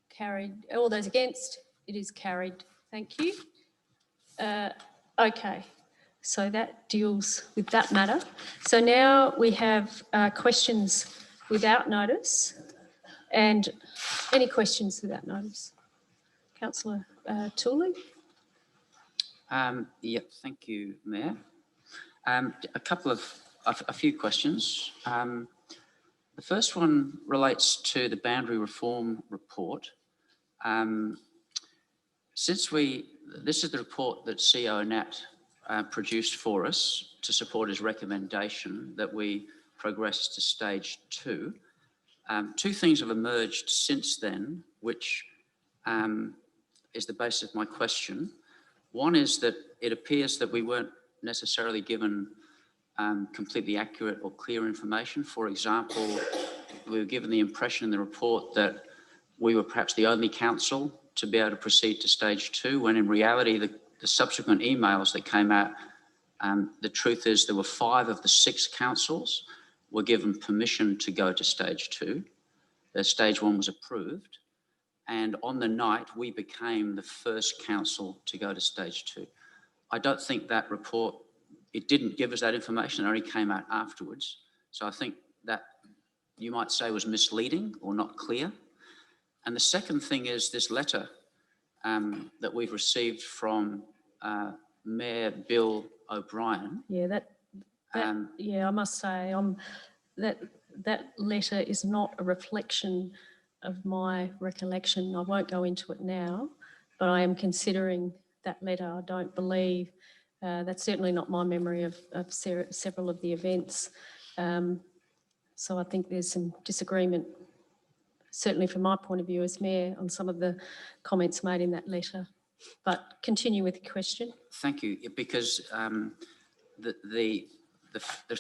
Carried. All those against? It is carried. Thank you. Okay, so that deals with that matter. So now we have questions without notice. And any questions without notice? Councillor Tooley? Yep, thank you, Mayor. A few questions. The first one relates to the boundary reform report. This is the report that CEO Nat produced for us to support his recommendation that we progress to stage 2. Two things have emerged since then, which is the basis of my question. One is that it appears that we weren't necessarily given completely accurate or clear information. For example, we were given the impression in the report that we were perhaps the only council to be able to proceed to stage 2, when in reality, the subsequent emails that came out, the truth is there were 5 of the 6 councils were given permission to go to stage 2. Stage 1 was approved. And on the night, we became the first council to go to stage 2. I don't think that report, it didn't give us that information. It only came out afterwards. So I think that you might say was misleading or not clear. And the second thing is this letter that we've received from Mayor Bill O'Brien. Yeah, yeah, I must say, that letter is not a reflection of my recollection. I won't go into it now, but I am considering that letter. I don't believe, that's certainly not my memory of several of the events. So I think there's some disagreement, certainly from my point of view as Mayor, on some of the comments made in that letter. But continue with the question. Thank you, because the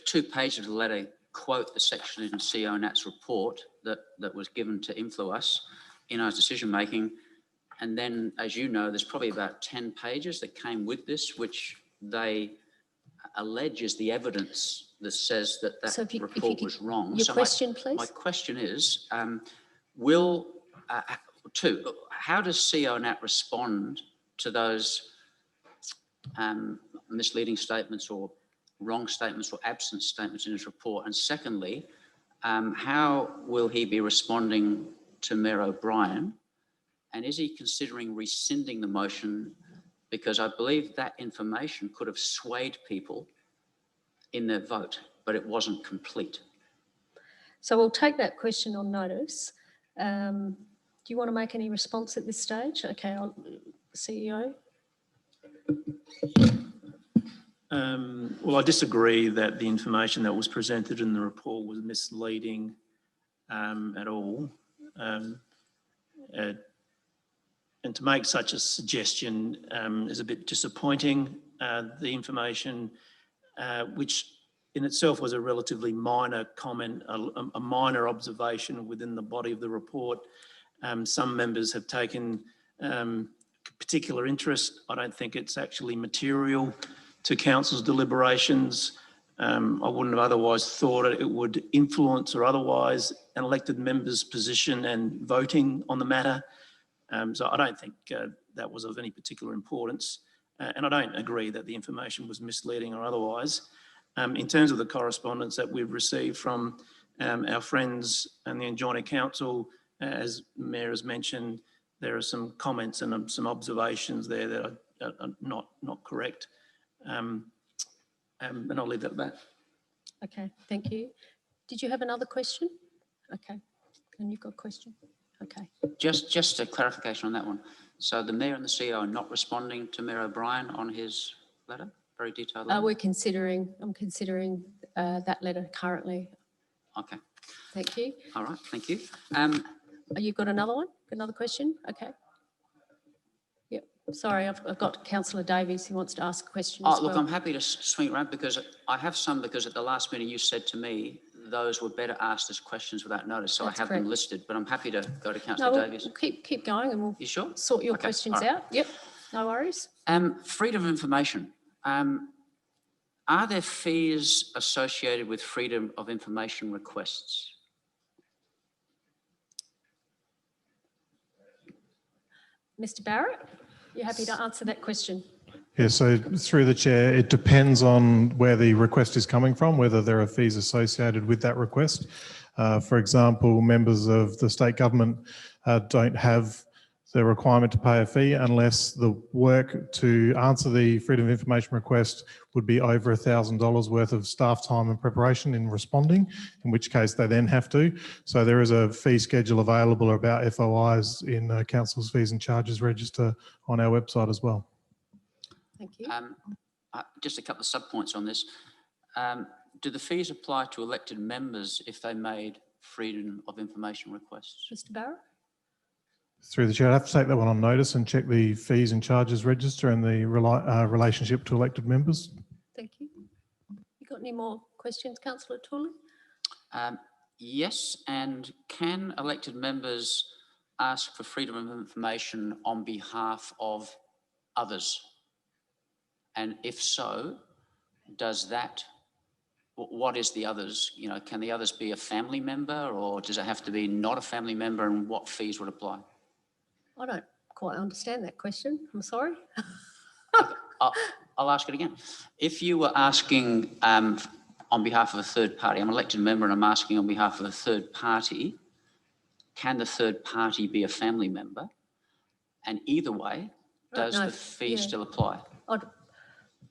2 pages of the letter quote the section in CEO Nat's report that was given to influence in our decision making. And then, as you know, there's probably about 10 pages that came with this, which they allege is the evidence that says that report was wrong. Your question, please. My question is, how does CEO Nat respond to those misleading statements or wrong statements or absent statements in his report? And secondly, how will he be responding to Mayor O'Brien? And is he considering rescinding the motion? Because I believe that information could have swayed people in their vote, but it wasn't complete. So we'll take that question on notice. Do you want to make any response at this stage? Okay, CEO. Well, I disagree that the information that was presented in the report was misleading at all. And to make such a suggestion is a bit disappointing. The information, which in itself was a relatively minor comment, a minor observation within the body of the report. Some members have taken particular interest. I don't think it's actually material to council's deliberations. I wouldn't have otherwise thought it would influence or otherwise an elected member's position and voting on the matter. So I don't think that was of any particular importance. And I don't agree that the information was misleading or otherwise. In terms of the correspondence that we've received from our friends and the adjoining council, as the Mayor has mentioned, there are some comments and some observations there that are not correct. And I'll leave that at that. Okay, thank you. Did you have another question? Okay, and you've got a question? Okay. Just a clarification on that one. So the Mayor and the CEO are not responding to Mayor O'Brien on his letter? Very detailed letter? I'm considering that letter currently. Okay. Thank you. All right, thank you. You've got another one? Another question? Okay. Yep. Sorry, I've got Councillor Davies who wants to ask a question as Look, well. I'm happy to swing around because I have some, because at the last meeting you said to me those were better asked as questions without notice, so That's I have correct. them listed, but I'm happy to go to Councillor Davies. We'll keep going and we'll You sure? sort your Okay, questions all right. out. Yep, no worries. Freedom of information. Are there fees associated with freedom of information requests? Mr. Barrett, you happy to answer that question? Yeah, so through the chair, it depends on where the request is coming from, whether there are fees associated with that request. For example, members of the state government don't have the requirement to pay a fee unless the work to answer the Freedom of Information request would be over $1,000 worth of staff time and preparation in responding, in which case they then have to. So there is a fee schedule available about FOIs in Council's Fees and Charges Register on our website as well. Thank you. Just a couple of sub-points on this. Do the fees apply to elected members if they made freedom of information requests. Mr Barrett? Through the chair, I'd have to take that one on notice and check the fees and charges register and the relationship to elected members. Thank you. You got any more questions, Councillor Tooley? Yes, and can elected members ask for freedom of information on behalf of others? And if so, does that, what is the others? You know, can the others be a family member, or does it have to be not a family member, and what fees would apply? I don't quite understand that question. I'm sorry. I'll ask it again. If you were asking on behalf of a third party, I'm an elected member and I'm asking on behalf of a third party, can the third party be a family member? And either way, does the fee still apply?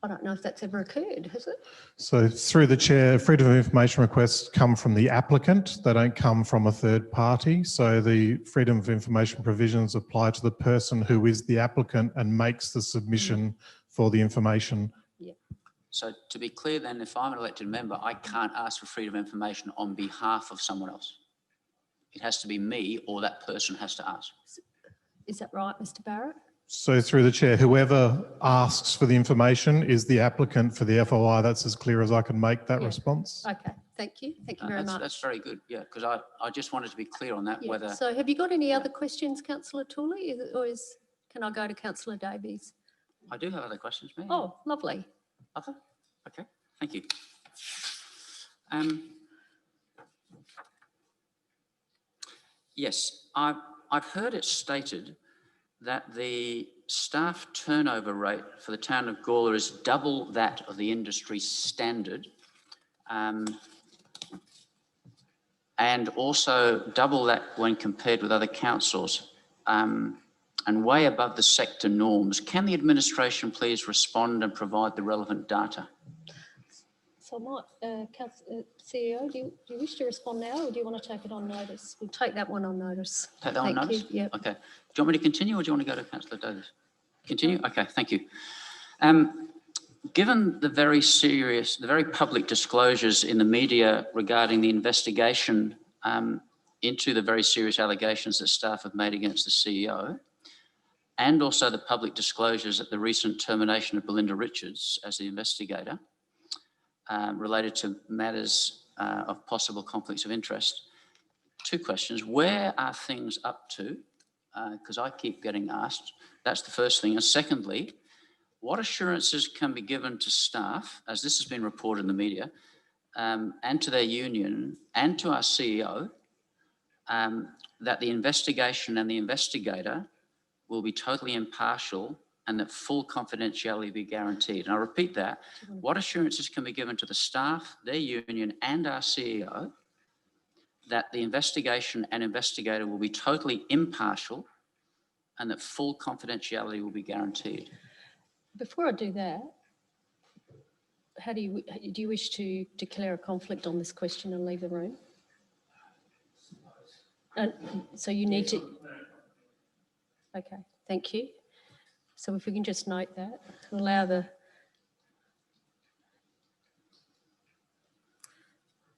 I don't know if that's ever occurred, has it? So through the chair, freedom of information requests come from the applicant. They don't come from a third party. So the freedom of information provisions apply to the person who is the applicant and makes the submission for the information. Yeah. So to be clear then, if I'm an elected member, I can't ask for freedom of information on behalf of someone else. It has to be me, or that person has to ask. Is that right, Mr Barrett? So through the chair, whoever asks for the information is the applicant for the FOI. That's as clear as I can make that response. Okay, thank you. Thank you very much. That's very good, yeah, because I just wanted to be clear on that, Yeah. whether... So have you got any other questions, Councillor Tooley, can I go to Councillor Davies? I do have other questions, Mayor. Oh, lovely. Other? Okay, thank you. Yes, I've heard it stated that the staff turnover rate for the town of Gawler is double that of the industry standard, and also double that when compared with other councils, and way above the sector norms. Can the administration please respond and provide the relevant data? So I might, CEO, do you wish to respond now, or do you want to take it on notice? We'll take that one on notice. Take that on Thank notice? you. Yeah. Okay. Do you want me to continue, or do you want to go to Councillor Davis? Continue? Okay, thank you. Given the very serious, the very public disclosures in the media regarding the investigation into the very serious allegations that staff have made against the CEO, and also the public disclosures at the recent termination of Belinda Richards as the investigator, related to matters of possible conflicts of interest. Two questions. Where are things up to? Because I keep getting asked. That's the first thing. And secondly, what assurances can be given to staff, as this has been reported in the media, and to their union and to our CEO, that the investigation and the investigator will be totally impartial and that full confidentiality be guaranteed? And I repeat that, what assurances can be given to the staff, their union and our CEO that the investigation and investigator will be totally impartial and that full confidentiality will be guaranteed? Before I do that, do you wish to declare a conflict on this question and leave the room? And so you need to... Okay, thank you. So if we can just note that, allow the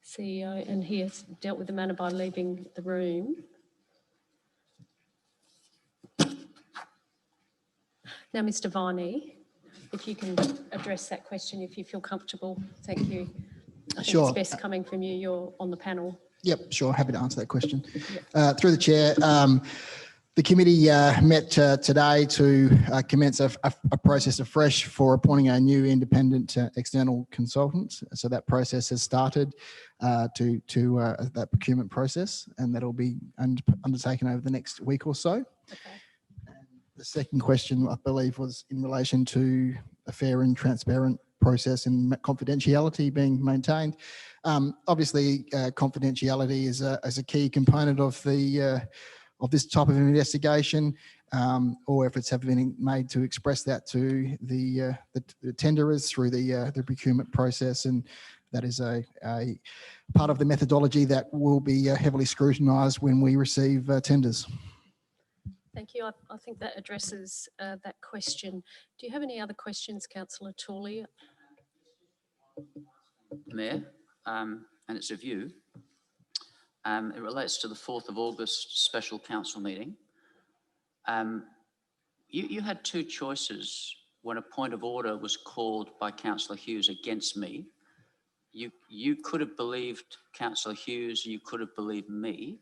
CEO, and he has dealt with the matter by leaving the room. Now, Mr. Viney, if you can address that question, if you feel comfortable. Thank you. I think Sure. it's best coming from you. You're on the panel. Yep, sure. Happy to answer that question. Through the chair, the committee met today to commence a process afresh for appointing a new independent external consultant. So that process has started to that procurement process, and that'll be undertaken over the next week or so. Okay. The second question, I believe, was in relation to a fair and transparent process and confidentiality being maintained. Obviously, confidentiality is a key component of the of this type of investigation. All efforts have been made to express that to the tenderers through the procurement process, and that is a part of the methodology that will be heavily scrutinised when we receive tenders. Thank you. I think that addresses that question. Do you have any other questions, Councillor Tooley? Mayor, and it's of you. It relates to the 4th of August special council meeting. You had two choices when a point of order was called by Councillor Hughes against me. You could have believed Councillor Hughes, you could have believed me,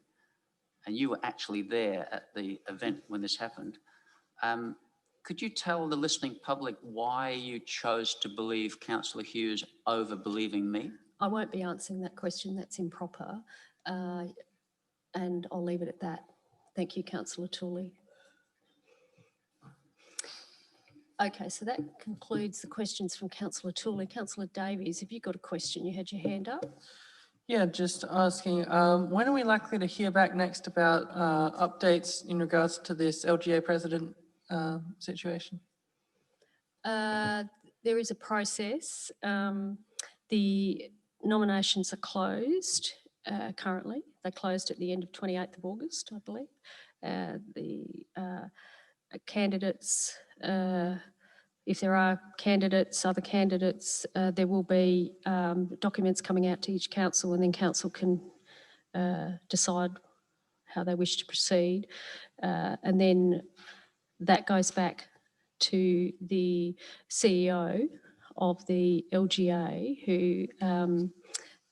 and you were actually there at the event when this happened. Could you tell the listening public why you chose to believe Councillor Hughes over believing me? I won't be answering that question. That's improper. And I'll leave it at that. Thank you, Councillor Tooley. Okay, so that concludes the questions from Councillor Tooley. Councillor Davies, have you got a question? You had your hand up. Yeah, just asking, when are we likely to hear back next about updates in regards to this LGA president situation? There is a process. The nominations are closed currently. They closed at the end of 28th of August, I believe. The candidates, if there are candidates, other candidates, there will be documents coming out to each council, and then council can decide how they wish to proceed. And then that goes back to the CEO of the LGA, who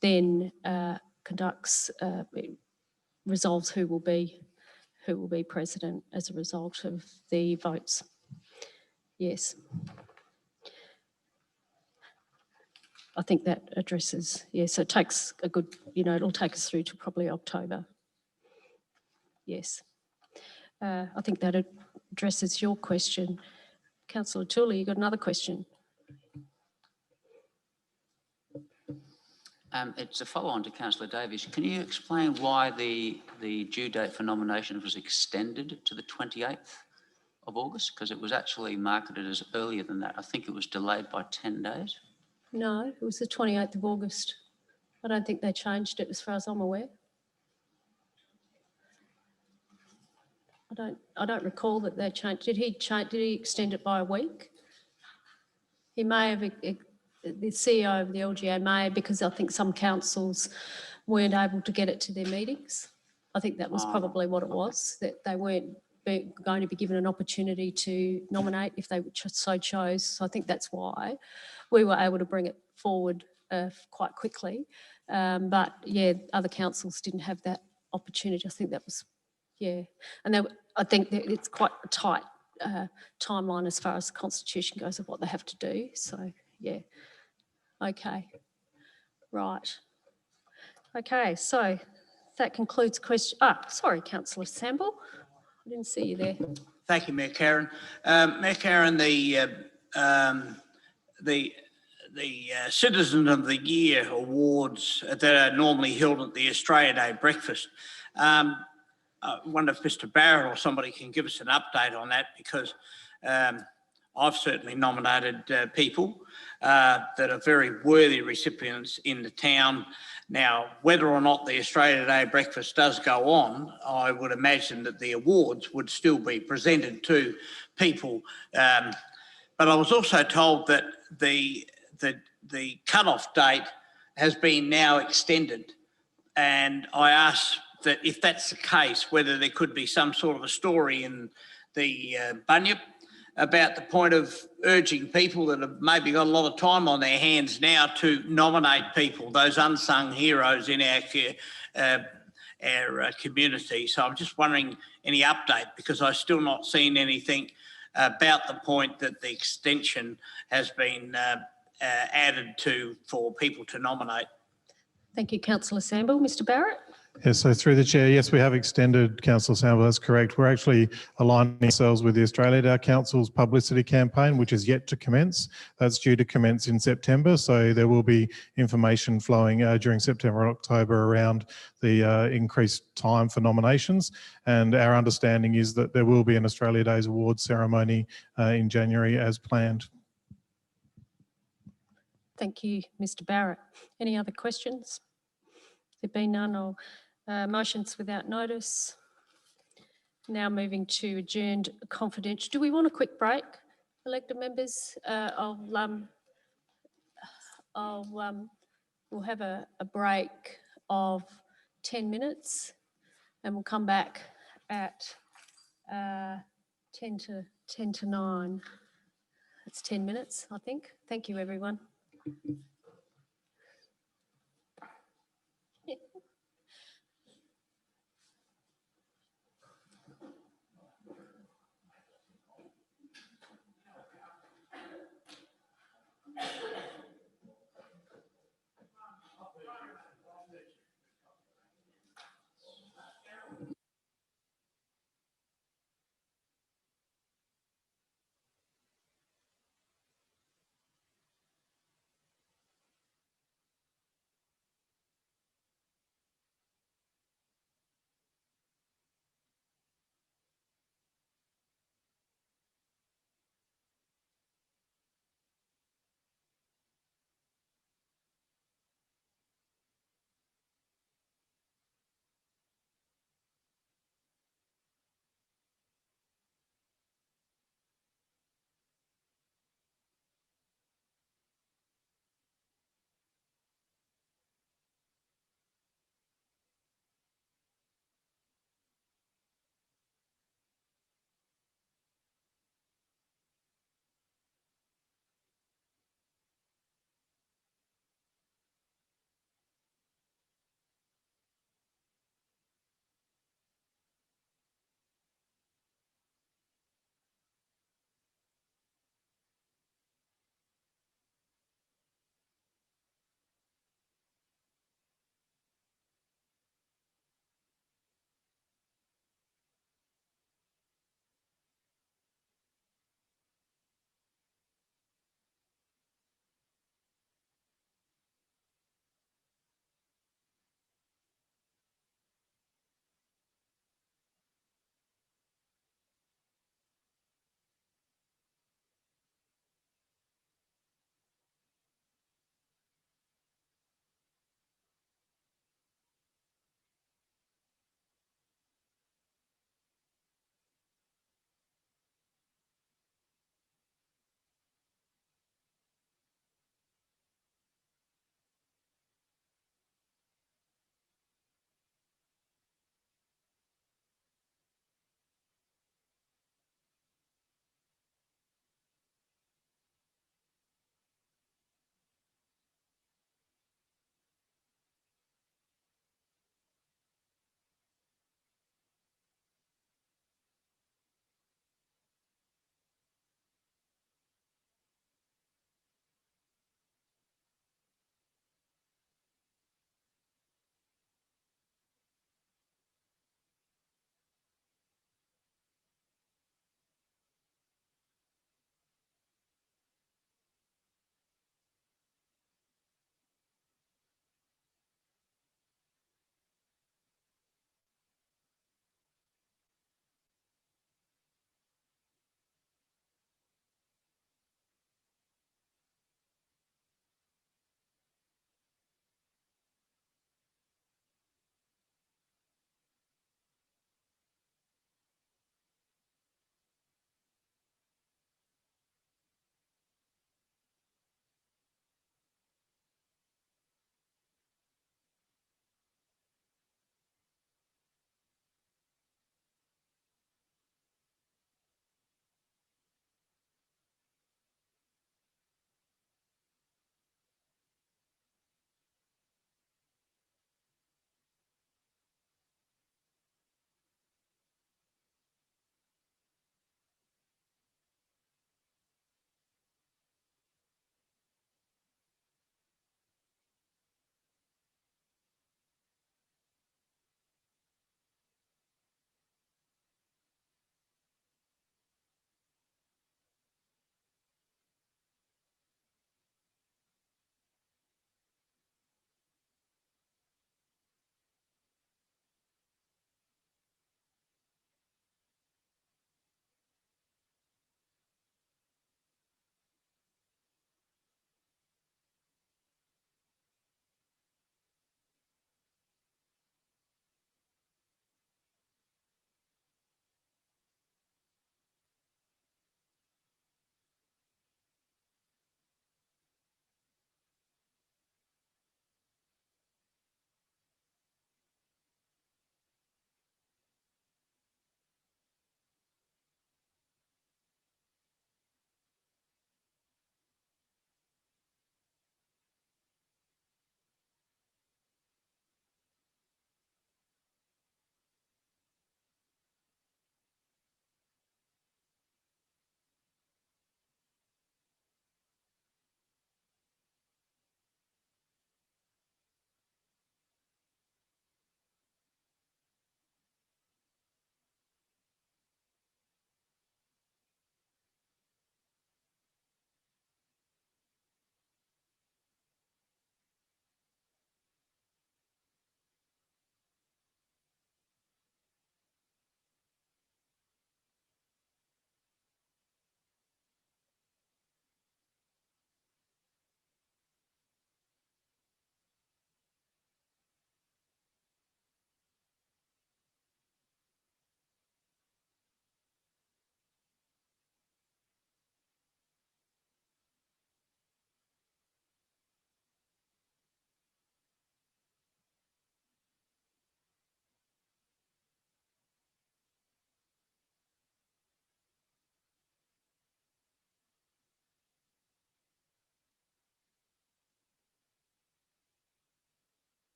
then conducts, resolves who will be president as a result of the votes. Yes. I think that addresses, so it takes a good, it'll take us through to probably October. Yes. I think that addresses your question. Councillor Tooley, you got another question? It's a follow-on to Councillor Davies. Can you explain why the due date for nomination was extended to the 28th of August? Because it was actually marketed as earlier than that. I think it was delayed by 10 days. No, it was the 28th of August. I don't think they changed it as far as I'm aware. I don't recall that they changed. Did he extend it by a week? He may have, the CEO of the LGA may, because I think some councils weren't able to get it to their meetings. I think that was probably what it was, that they weren't going to be given an opportunity to nominate if they so chose. So I think that's why we were able to bring it forward quite quickly. But yeah, other councils didn't have that opportunity. I think that was, and I think that it's quite a tight timeline as far as the Constitution goes of what they have to do. So yeah, okay, right. Okay, so that concludes question. Sorry, Councillor Samble. I didn't see you there. Thank you, Mayor Karen. Mayor Karen, the Citizen of the Year awards that are normally held at the Australia Day breakfast. I wonder if Mr. Barrett or somebody can give us an update on that, because I've certainly nominated people that are very worthy recipients in the town. Now, whether or not the Australia Day breakfast does go on, I would imagine that the awards would still be presented to people. But I was also told that the cut-off date has been now extended. And I asked that if that's the case, whether there could be some sort of a story in the Bunyip about the point of urging people that have maybe got a lot of time on their hands now to nominate people, those unsung heroes in our community. So I'm just wondering any update, because I've still not seen anything about the point that the extension has been added to for people to nominate. Thank you, Councillor Samble. Mr. Barrett? Yes, so through the chair, yes, we have extended, Councillor Samble, that's correct. We're actually aligning ourselves with the Australia Day Council's publicity campaign, which is yet to commence. That's due to commence in September, so there will be information flowing during September and October around the increased time for nominations. And our understanding is that there will be an Australia Day's awards ceremony in January as planned. Thank you, Mr. Barrett. Any other questions? There being none, I'll motions without notice. Now moving to adjourned confidential. Do we want a quick break, elected members? We'll have a break of 10 minutes and we'll come back at 10 to 9. It's 10 minutes, I think. Thank you, everyone.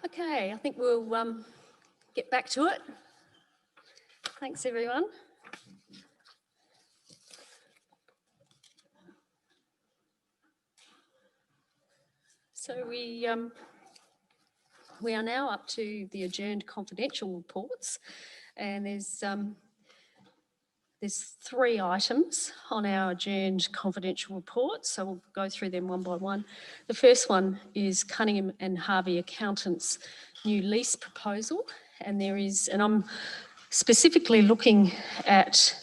Okay, I think we'll get back to it. Thanks, everyone. So we are now up to the adjourned confidential reports, and there's 3 items on our adjourned confidential reports, so we'll go through them one by one. The first one is Cunningham and Harvey Accountants' new lease proposal, and I'm specifically looking at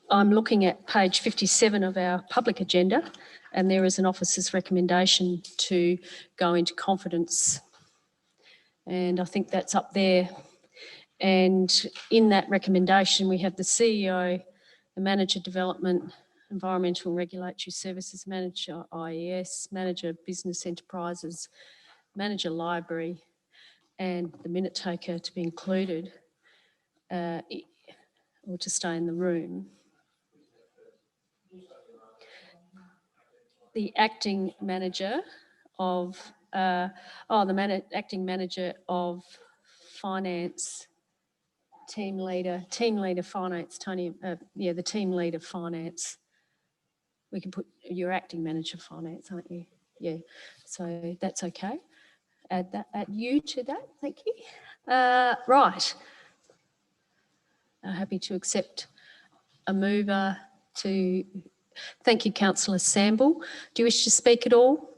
I'm looking at page 57 of our public agenda, and there is an officer's recommendation to go into confidence. And I think that's up there. And in that recommendation, we have the CEO, the Manager Development, Environmental and Regulatory Services Manager, IES, Manager Business Enterprises, Manager Library, and the minute taker to be included or to stay in the room. The acting manager of acting manager of finance, team leader finance, Tony, the team leader finance. We can put, you're acting manager finance, aren't you? Yeah, so that's okay. Add you to that, thank you. Right. Happy to accept a mover to, thank you, Councillor Samble. Do you wish to speak at all?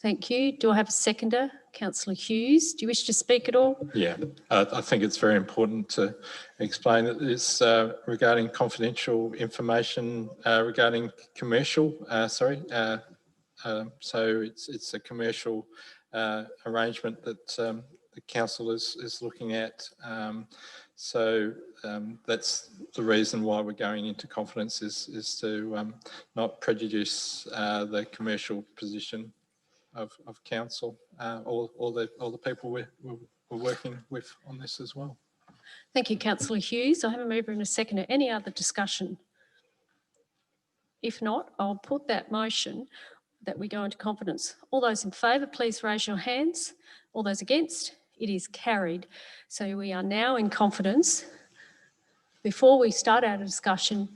Thank you. Do I have a seconder? Councillor Hughes, do you wish to speak at all? Yeah, I think it's very important to explain that it's regarding confidential information regarding commercial, so it's a commercial arrangement that the council is looking at. That's the reason why we're going into confidence is to not prejudice the commercial position of council, all the people we're working with on this as well. Thank you, Councillor Hughes. I have a mover and a seconder. Any other discussion? If not, I'll put that motion that we go into confidence. All those in favour, please raise your hands. All those against? It is carried. So we are now in confidence. Before we start our discussion,